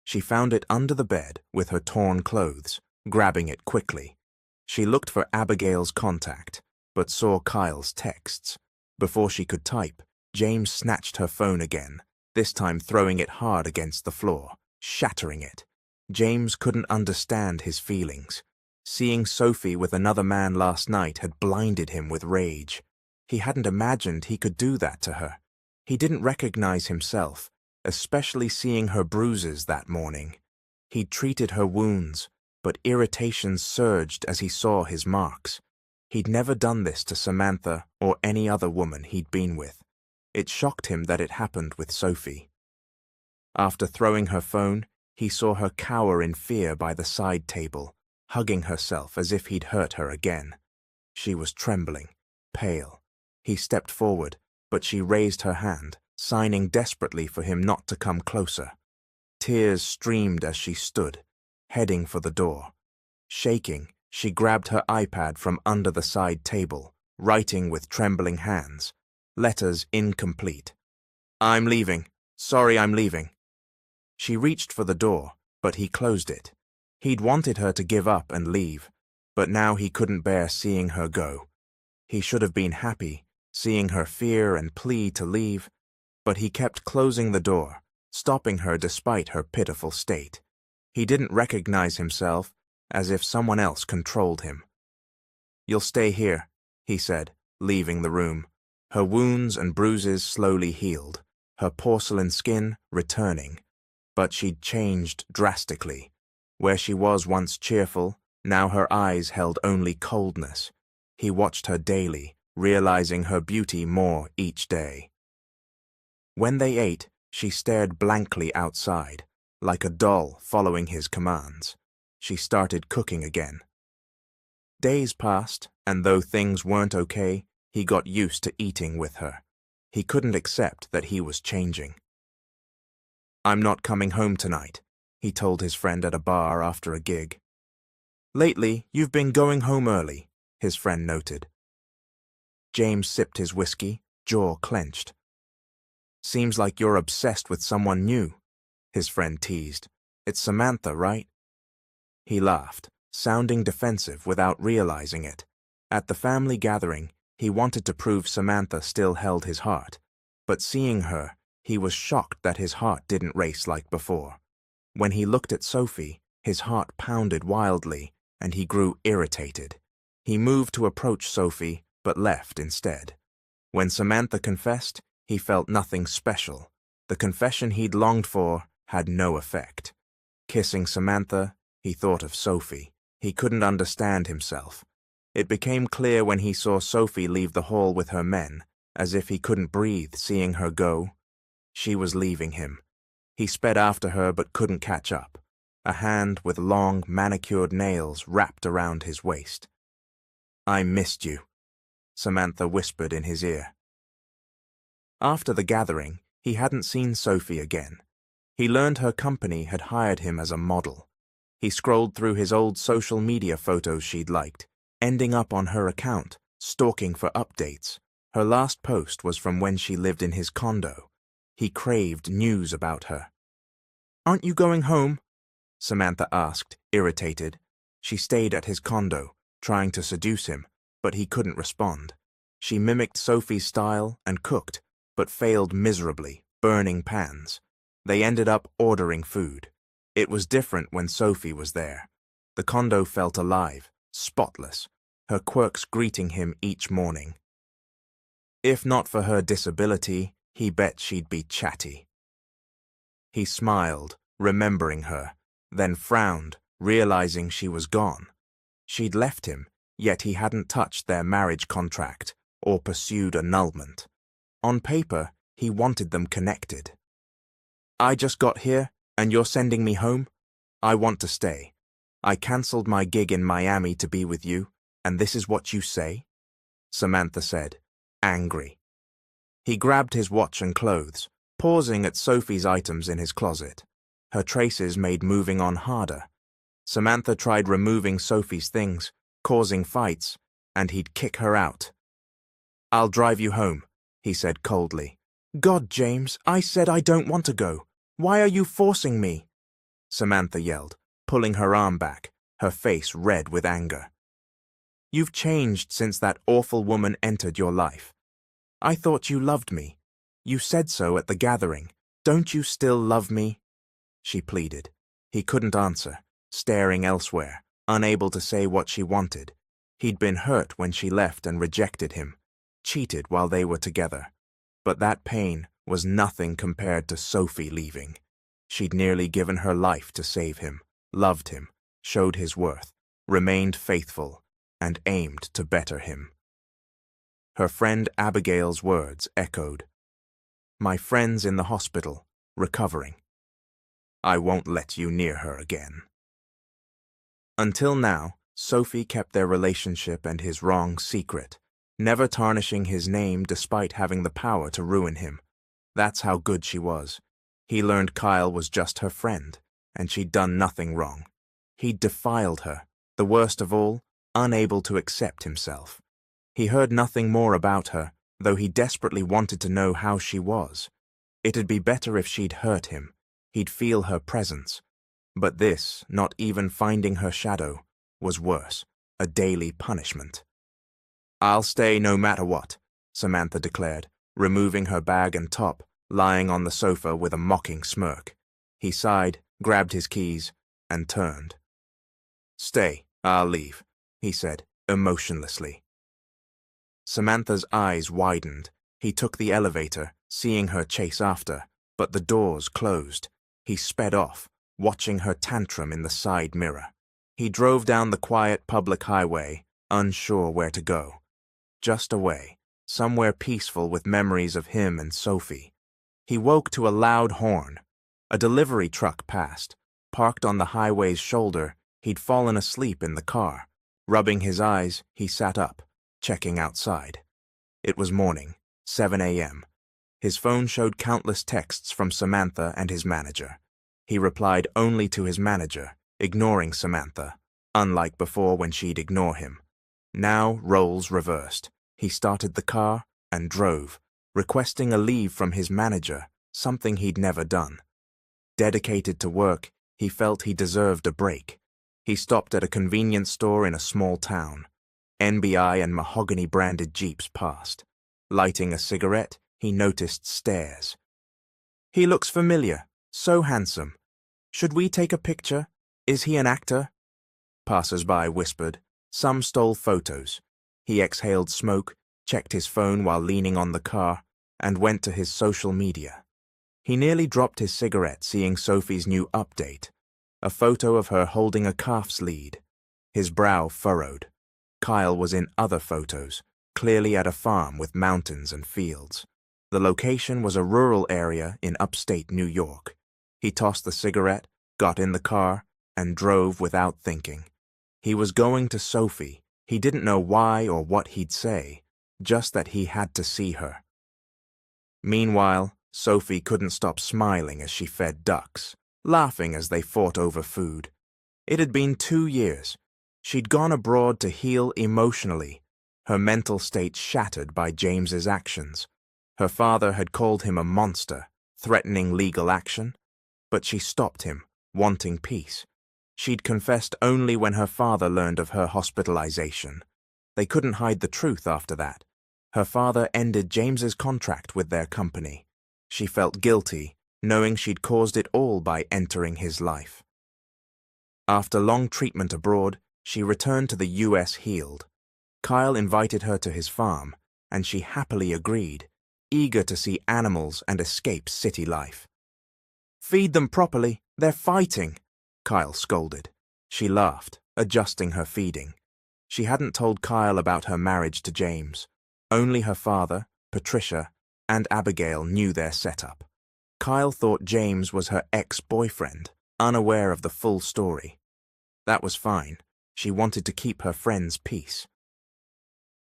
She found it under the bed with her torn clothes, grabbing it quickly. She looked for Abigail's contact, but saw Kyle's texts. Before she could type, James snatched her phone again, this time throwing it hard against the floor, shattering it. James couldn't understand his feelings. Seeing Sophie with another man last night had blinded him with rage. He hadn't imagined he could do that to her. He didn't recognize himself, especially seeing her bruises that morning. He'd treated her wounds, but irritation surged as he saw his marks. He'd never done this to Samantha or any other woman he'd been with. It shocked him that it happened with Sophie. After throwing her phone, he saw her cower in fear by the side table, hugging herself as if he'd hurt her again. She was trembling, pale. He stepped forward, but she raised her hand, signing desperately for him not to come closer. Tears streamed as she stood, heading for the door. Shaking, she grabbed her iPad from under the side table, writing with trembling hands. Letters incomplete. "I'm leaving. Sorry, I'm leaving." She reached for the door, but he closed it. He'd wanted her to give up and leave, but now he couldn't bear seeing her go. He should have been happy, seeing her fear and plea to leave, but he kept closing the door, stopping her despite her pitiful state. He didn't recognize himself, as if someone else controlled him. "You'll stay here," he said, leaving the room. Her wounds and bruises slowly healed, her porcelain skin returning. But she'd changed drastically. Where she was once cheerful, now her eyes held only coldness. He watched her daily, realizing her beauty more each day. When they ate, she stared blankly outside, like a doll following his commands. She started cooking again. Days passed, and though things weren't okay, he got used to eating with her. He couldn't accept that he was changing. "I'm not coming home tonight," he told his friend at a bar after a gig. "Lately, you've been going home early," his friend noted. James sipped his whiskey, jaw clenched. "Seems like you're obsessed with someone new," his friend teased. "It's Samantha, right?" He laughed, sounding defensive without realizing it. At the family gathering, he wanted to prove Samantha still held his heart, but seeing her, he was shocked that his heart didn't race like before. When he looked at Sophie, his heart pounded wildly, and he grew irritated. He moved to approach Sophie, but left instead. When Samantha confessed, he felt nothing special. The confession he'd longed for had no effect. Kissing Samantha, he thought of Sophie. He couldn't understand himself. It became clear when he saw Sophie leave the hall with her men, as if he couldn't breathe seeing her go. She was leaving him. He sped after her but couldn't catch up. A hand with long, manicured nails wrapped around his waist. "I missed you," Samantha whispered in his ear. After the gathering, he hadn't seen Sophie again. He learned her company had hired him as a model. He scrolled through his old social media photos she'd liked, ending up on her account, stalking for updates. Her last post was from when she lived in his condo. He craved news about her. "Aren't you going home?" Samantha asked, irritated. She stayed at his condo, trying to seduce him, but he couldn't respond. She mimicked Sophie's style and cooked, but failed miserably, burning pans. They ended up ordering food. It was different when Sophie was there. The condo felt alive, spotless, her quirks greeting him each morning. If not for her disability, he bet she'd be chatty. He smiled, remembering her, then frowned, realizing she was gone. She'd left him, yet he hadn't touched their marriage contract or pursued annulment. On paper, he wanted them connected. "I just got here, and you're sending me home? I want to stay. I cancelled my gig in Miami to be with you, and this is what you say?" Samantha said, angry. He grabbed his watch and clothes, pausing at Sophie's items in his closet. Her traces made moving on harder. Samantha tried removing Sophie's things, causing fights, and he'd kick her out. "I'll drive you home," he said coldly. "God, James, I said I don't want to go. Why are you forcing me?" Samantha yelled, pulling her arm back, her face red with anger. "You've changed since that awful woman entered your life. I thought you loved me. You said so at the gathering. Don't you still love me?" She pleaded. He couldn't answer, staring elsewhere, unable to say what she wanted. He'd been hurt when she left and rejected him, cheated while they were together. But that pain was nothing compared to Sophie leaving. She'd nearly given her life to save him, loved him, showed his worth, remained faithful, and aimed to better him. Her friend Abigail's words echoed. My friend's in the hospital, recovering. I won't let you near her again. Until now, Sophie kept their relationship and his wrong secret, never tarnishing his name despite having the power to ruin him. That's how good she was. He learned Kyle was just her friend, and she'd done nothing wrong. He'd defiled her, the worst of all, unable to accept himself. He heard nothing more about her, though he desperately wanted to know how she was. It'd be better if she'd hurt him. He'd feel her presence. But this, not even finding her shadow, was worse, a daily punishment. I'll stay no matter what, Samantha declared, removing her bag and top, lying on the sofa with a mocking smirk. He sighed, grabbed his keys, and turned. Stay, I'll leave, he said, emotionlessly. Samantha's eyes widened. He took the elevator, seeing her chase after, but the doors closed. He sped off, watching her tantrum in the side mirror. He drove down the quiet public highway, unsure where to go. Just away, somewhere peaceful with memories of him and Sophie. He woke to a loud horn. A delivery truck passed. Parked on the highway's shoulder, he'd fallen asleep in the car. Rubbing his eyes, he sat up, checking outside. It was morning, 7 a.m. His phone showed countless texts from Samantha and his manager. He replied only to his manager, ignoring Samantha, unlike before when she'd ignore him. Now roles reversed. He started the car and drove, requesting a leave from his manager, something he'd never done. Dedicated to work, he felt he deserved a break. He stopped at a convenience store in a small town. NBI and mahogany-branded Jeeps passed. Lighting a cigarette, he noticed stares. He looks familiar, so handsome. Should we take a picture? Is he an actor? Passers-by whispered. Some stole photos. He exhaled smoke, checked his phone while leaning on the car, and went to his social media. He nearly dropped his cigarette seeing Sophie's new update, a photo of her holding a calf's lead. His brow furrowed. Kyle was in other photos, clearly at a farm with mountains and fields. The location was a rural area in upstate New York. He tossed the cigarette, got in the car, and drove without thinking. He was going to Sophie. He didn't know why or what he'd say, just that he had to see her. Meanwhile, Sophie couldn't stop smiling as she fed ducks, laughing as they fought over food. It had been 2 years. She'd gone abroad to heal emotionally, her mental state shattered by James's actions. Her father had called him a monster, threatening legal action, but she stopped him, wanting peace. She'd confessed only when her father learned of her hospitalization. They couldn't hide the truth after that. Her father ended James's contract with their company. She felt guilty, knowing she'd caused it all by entering his life. After long treatment abroad, she returned to the U.S. healed. Kyle invited her to his farm, and she happily agreed, eager to see animals and escape city life. Feed them properly, they're fighting, Kyle scolded. She laughed, adjusting her feeding. She hadn't told Kyle about her marriage to James. Only her father, Patricia, and Abigail knew their setup. Kyle thought James was her ex-boyfriend, unaware of the full story. That was fine. She wanted to keep her friend's peace.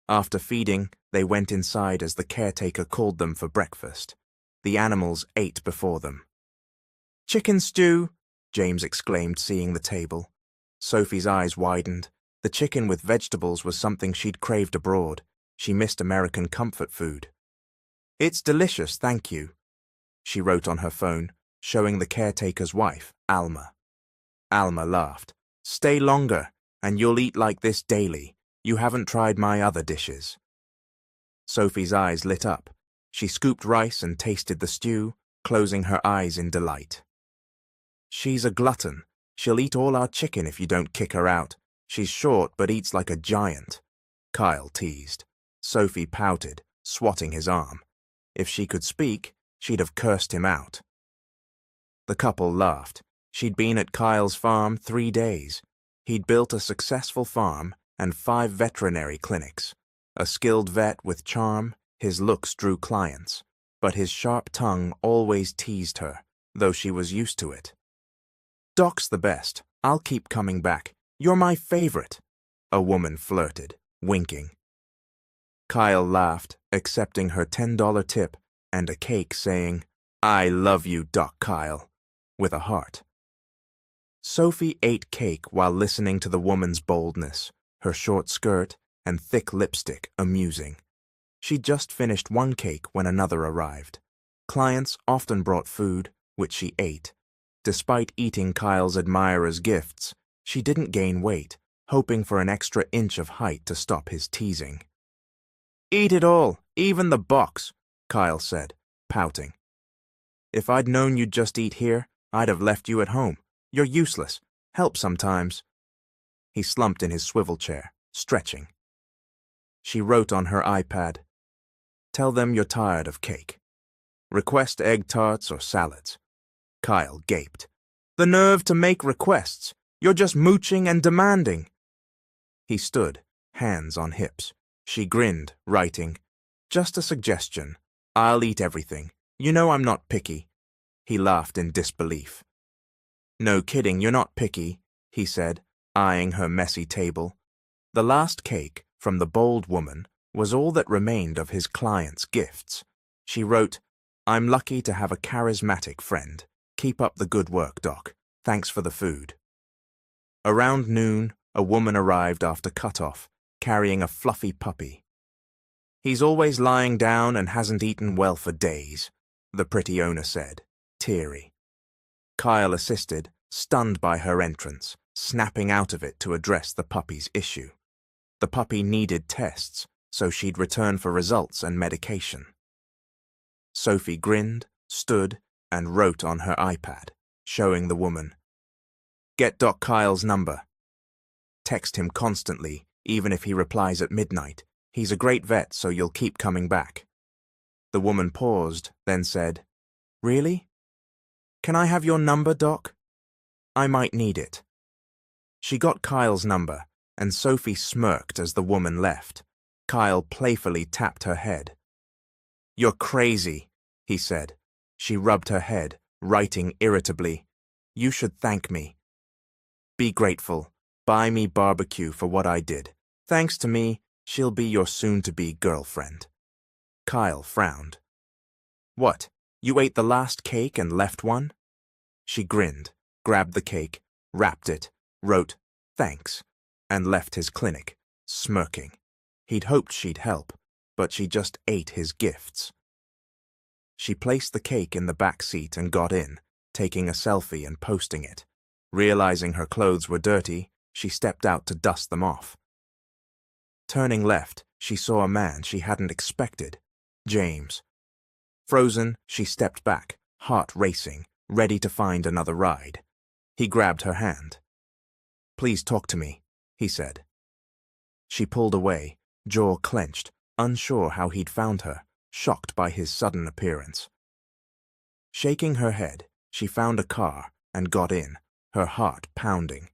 After feeding, they went inside as the caretaker called them for breakfast. The animals ate before them. "Chicken stew," James exclaimed, seeing the table. Sophie's eyes widened. The chicken with vegetables was something she'd craved abroad. She missed American comfort food. "It's delicious, thank you," she wrote on her phone, showing the caretaker's wife, Alma. Alma laughed. "Stay longer, and you'll eat like this daily. You haven't tried my other dishes." Sophie's eyes lit up. She scooped rice and tasted the stew, closing her eyes in delight. "She's a glutton. She'll eat all our chicken if you don't kick her out. She's short but eats like a giant," Kyle teased. Sophie pouted, swatting his arm. If she could speak, she'd have cursed him out. The couple laughed. She'd been at Kyle's farm 3 days. He'd built a successful farm and 5 veterinary clinics. A skilled vet with charm, his looks drew clients, but his sharp tongue always teased her, though she was used to it. "Doc's the best. I'll keep coming back. You're my favorite," a woman flirted, winking. Kyle laughed, accepting her $10 tip and a cake saying, "I love you, Doc Kyle," with a heart. Sophie ate cake while listening to the woman's boldness, her short skirt and thick lipstick amusing. She'd just finished one cake when another arrived. Clients often brought food, which she ate. Despite eating Kyle's admirers' gifts, she didn't gain weight, hoping for an extra inch of height to stop his teasing. "Eat it all, even the box," Kyle said, pouting. "If I'd known you'd just eat here, I'd have left you at home. You're useless. Help sometimes." He slumped in his swivel chair, stretching. She wrote on her iPad, "Tell them you're tired of cake. Request egg tarts or salads." Kyle gaped. "The nerve to make requests. You're just mooching and demanding." He stood, hands on hips. She grinned, writing, "Just a suggestion. I'll eat everything. You know I'm not picky." He laughed in disbelief. "No kidding, you're not picky," he said, eyeing her messy table. The last cake, from the bold woman, was all that remained of his client's gifts. She wrote, "I'm lucky to have a charismatic friend. Keep up the good work, Doc. Thanks for the food." Around noon, a woman arrived after cutoff, carrying a fluffy puppy. "He's always lying down and hasn't eaten well for days," the pretty owner said, teary. Kyle assisted, stunned by her entrance, snapping out of it to address the puppy's issue. The puppy needed tests, so she'd return for results and medication. Sophie grinned, stood, and wrote on her iPad, showing the woman, "Get Doc Kyle's number. Text him constantly, even if he replies at midnight. He's a great vet, so you'll keep coming back." The woman paused, then said, "Really? Can I have your number, Doc? I might need it." She got Kyle's number, and Sophie smirked as the woman left. Kyle playfully tapped her head. "You're crazy," he said. She rubbed her head, writing irritably, "You should thank me. Be grateful. Buy me barbecue for what I did. Thanks to me, she'll be your soon-to-be girlfriend." Kyle frowned. "What, you ate the last cake and left one?" She grinned, grabbed the cake, wrapped it, wrote, "Thanks," and left his clinic, smirking. He'd hoped she'd help, but she just ate his gifts. She placed the cake in the back seat and got in, taking a selfie and posting it. Realizing her clothes were dirty, she stepped out to dust them off. Turning left, she saw a man she hadn't expected, James. Frozen, she stepped back, heart racing, ready to find another ride. He grabbed her hand. "Please talk to me," he said. She pulled away, jaw clenched, unsure how he'd found her, shocked by his sudden appearance. Shaking her head, she found a car and got in, her heart pounding.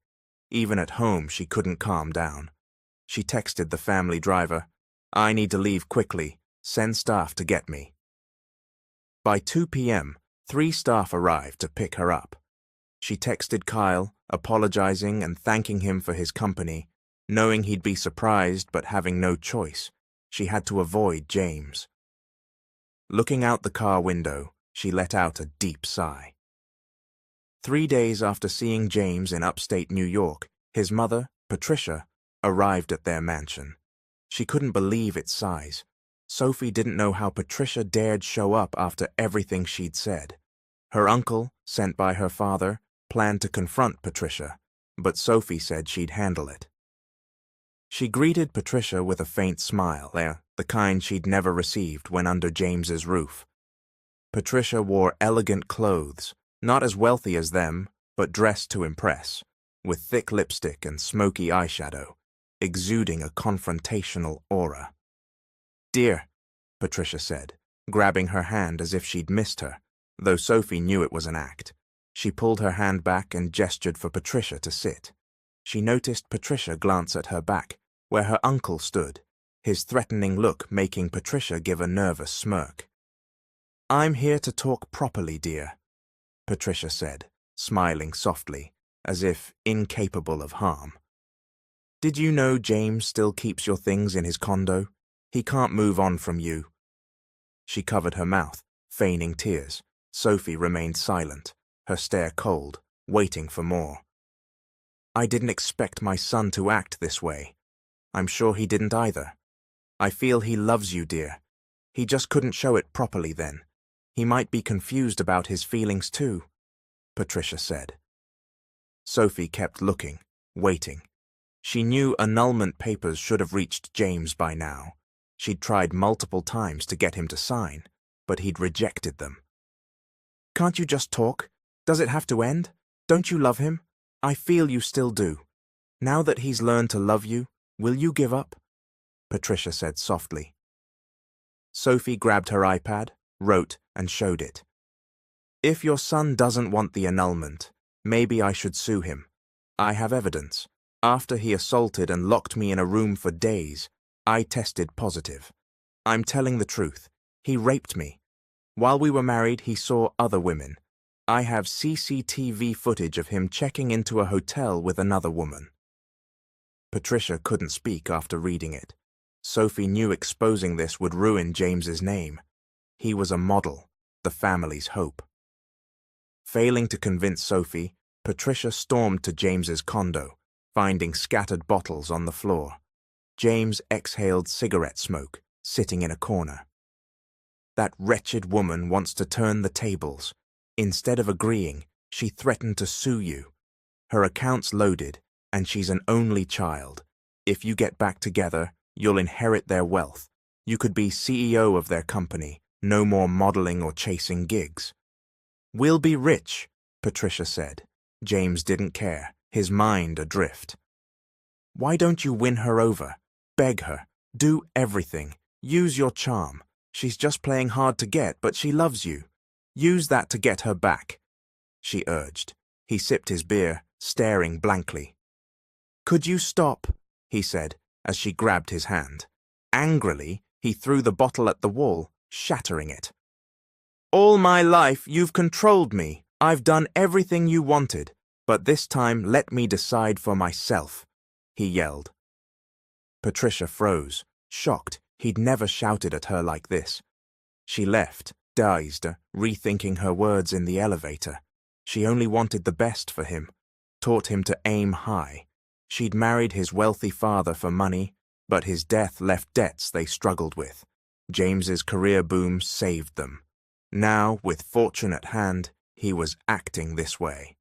Even at home, she couldn't calm down. She texted the family driver, "I need to leave quickly. Send staff to get me." By 2 p.m., 3 staff arrived to pick her up. She texted Kyle, apologizing and thanking him for his company, knowing he'd be surprised but having no choice. She had to avoid James. Looking out the car window, she let out a deep sigh. 3 days after seeing James in upstate New York, his mother, Patricia, arrived at their mansion. She couldn't believe its size. Sophie didn't know how Patricia dared show up after everything she'd said. Her uncle, sent by her father, planned to confront Patricia, but Sophie said she'd handle it. She greeted Patricia with a faint smile, the kind she'd never received when under James's roof. Patricia wore elegant clothes, not as wealthy as them, but dressed to impress, with thick lipstick and smoky eyeshadow, exuding a confrontational aura. "Dear," Patricia said, grabbing her hand as if she'd missed her, though Sophie knew it was an act. She pulled her hand back and gestured for Patricia to sit. She noticed Patricia glance at her back, where her uncle stood, his threatening look making Patricia give a nervous smirk. "I'm here to talk properly, dear," Patricia said, smiling softly, as if incapable of harm. "Did you know James still keeps your things in his condo? He can't move on from you." She covered her mouth, feigning tears. Sophie remained silent, her stare cold, waiting for more. "I didn't expect my son to act this way. I'm sure he didn't either. I feel he loves you, dear. He just couldn't show it properly then. He might be confused about his feelings too," Patricia said. Sophie kept looking, waiting. She knew annulment papers should have reached James by now. She'd tried multiple times to get him to sign, but he'd rejected them. "Can't you just talk? Does it have to end? Don't you love him? I feel you still do. Now that he's learned to love you, will you give up?" Patricia said softly. Sophie grabbed her iPad, wrote, and showed it. "If your son doesn't want the annulment, maybe I should sue him. I have evidence. After he assaulted and locked me in a room for days, I tested positive. I'm telling the truth. He raped me. While we were married, he saw other women. I have CCTV footage of him checking into a hotel with another woman." Patricia couldn't speak after reading it. Sophie knew exposing this would ruin James's name. He was a model, the family's hope. Failing to convince Sophie, Patricia stormed to James's condo, finding scattered bottles on the floor. James exhaled cigarette smoke, sitting in a corner. "That wretched woman wants to turn the tables. Instead of agreeing, she threatened to sue you. Her account's loaded, and she's an only child. If you get back together, you'll inherit their wealth. You could be CEO of their company, no more modeling or chasing gigs." "We'll be rich," Patricia said. James didn't care, his mind adrift. "Why don't you win her over? Beg her. Do everything. Use your charm. She's just playing hard to get, but she loves you. Use that to get her back," she urged. He sipped his beer, staring blankly. "Could you stop?" he said, as she grabbed his hand. Angrily, he threw the bottle at the wall, shattering it. "All my life, you've controlled me. I've done everything you wanted, but this time let me decide for myself," he yelled. Patricia froze, shocked. He'd never shouted at her like this. She left, dazed, rethinking her words in the elevator. She only wanted the best for him, taught him to aim high. She'd married his wealthy father for money, but his death left debts they struggled with. James's career boom saved them. Now, with fortune at hand, he was acting this way.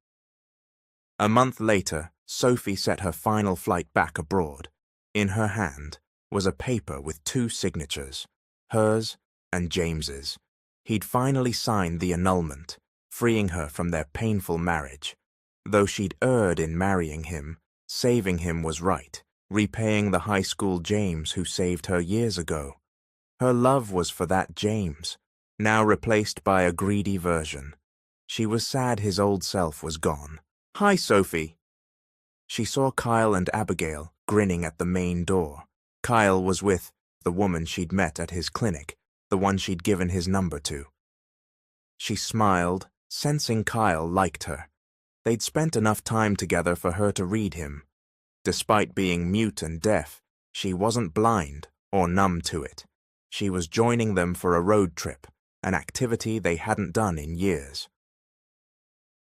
A month later, Sophie set her final flight back abroad. In her hand was a paper with 2 signatures, hers and James's. He'd finally signed the annulment, freeing her from their painful marriage. Though she'd erred in marrying him, saving him was right, repaying the high school James who saved her years ago. Her love was for that James, now replaced by a greedy version. She was sad his old self was gone. "Hi, Sophie." She saw Kyle and Abigail grinning at the main door. Kyle was with the woman she'd met at his clinic, the one she'd given his number to. She smiled, sensing Kyle liked her. They'd spent enough time together for her to read him. Despite being mute and deaf, she wasn't blind or numb to it. She was joining them for a road trip, an activity they hadn't done in years.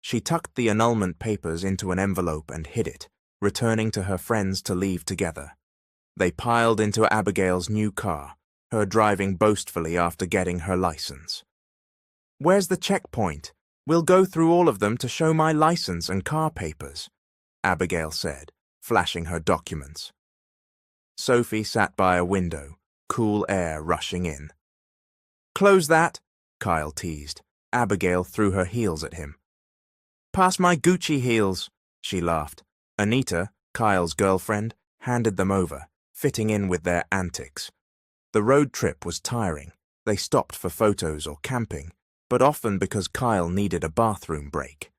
She tucked the annulment papers into an envelope and hid it, returning to her friends to leave together. They piled into Abigail's new car, her driving boastfully after getting her license. "Where's the checkpoint? We'll go through all of them to show my license and car papers," Abigail said, flashing her documents. Sophie sat by a window, cool air rushing in. "Close that," Kyle teased. Abigail threw her heels at him. "Pass my Gucci heels," she laughed. Anita, Kyle's girlfriend, handed them over, fitting in with their antics. The road trip was tiring. They stopped for photos or camping, but often because Kyle needed a bathroom break.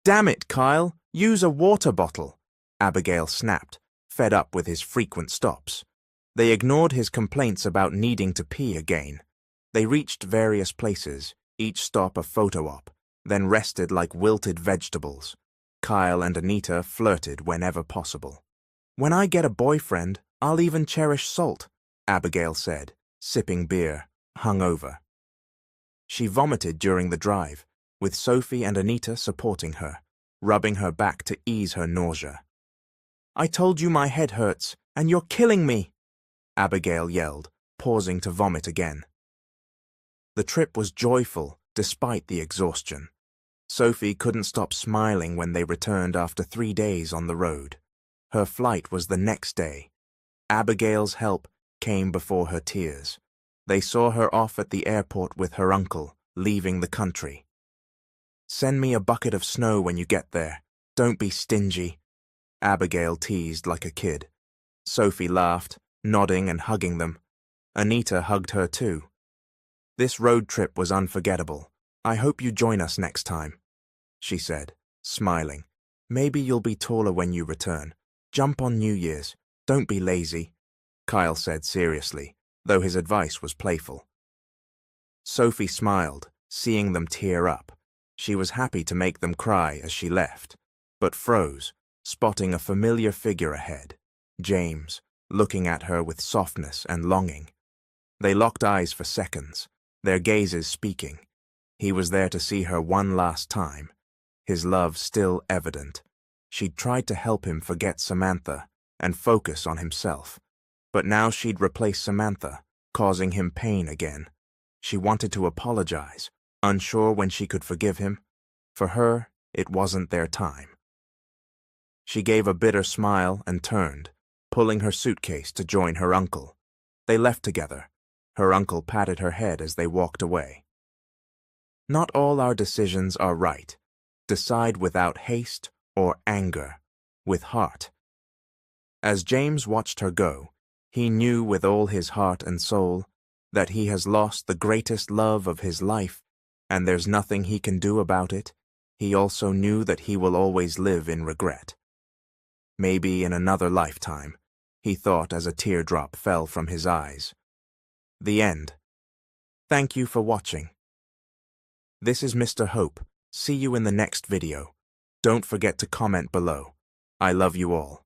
Damn it, Kyle, use a water bottle, Abigail snapped, fed up with his frequent stops. They ignored his complaints about needing to pee again. They reached various places, each stop a photo op, then rested like wilted vegetables. Kyle and Anita flirted whenever possible. When I get a boyfriend, I'll even cherish salt, Abigail said, sipping beer, hungover. She vomited during the drive, with Sophie and Anita supporting her, rubbing her back to ease her nausea. I told you my head hurts, and you're killing me, Abigail yelled, pausing to vomit again. The trip was joyful, despite the exhaustion. Sophie couldn't stop smiling when they returned after 3 days on the road. Her flight was the next day. Abigail's help came before her tears. They saw her off at the airport with her uncle, leaving the country. Send me a bucket of snow when you get there. Don't be stingy, Abigail teased like a kid. Sophie laughed, nodding and hugging them. Anita hugged her too. This road trip was unforgettable. I hope you join us next time, she said, smiling. Maybe you'll be taller when you return. Jump on New Year's. Don't be lazy, Kyle said seriously, though his advice was playful. Sophie smiled, seeing them tear up. She was happy to make them cry as she left, but froze, spotting a familiar figure ahead, James, looking at her with softness and longing. They locked eyes for seconds, their gazes speaking. He was there to see her one last time, his love still evident. She'd tried to help him forget Samantha and focus on himself, but now she'd replace Samantha, causing him pain again. She wanted to apologize, unsure when she could forgive him. For her, it wasn't their time. She gave a bitter smile and turned, pulling her suitcase to join her uncle. They left together. Her uncle patted her head as they walked away. Not all our decisions are right. Decide without haste or anger, with heart. As James watched her go, he knew with all his heart and soul that he has lost the greatest love of his life, and there's nothing he can do about it. He also knew that he will always live in regret. Maybe in another lifetime, he thought as a teardrop fell from his eyes. The end. Thank you for watching. This is Mr. Hope. See you in the next video. Don't forget to comment below. I love you all.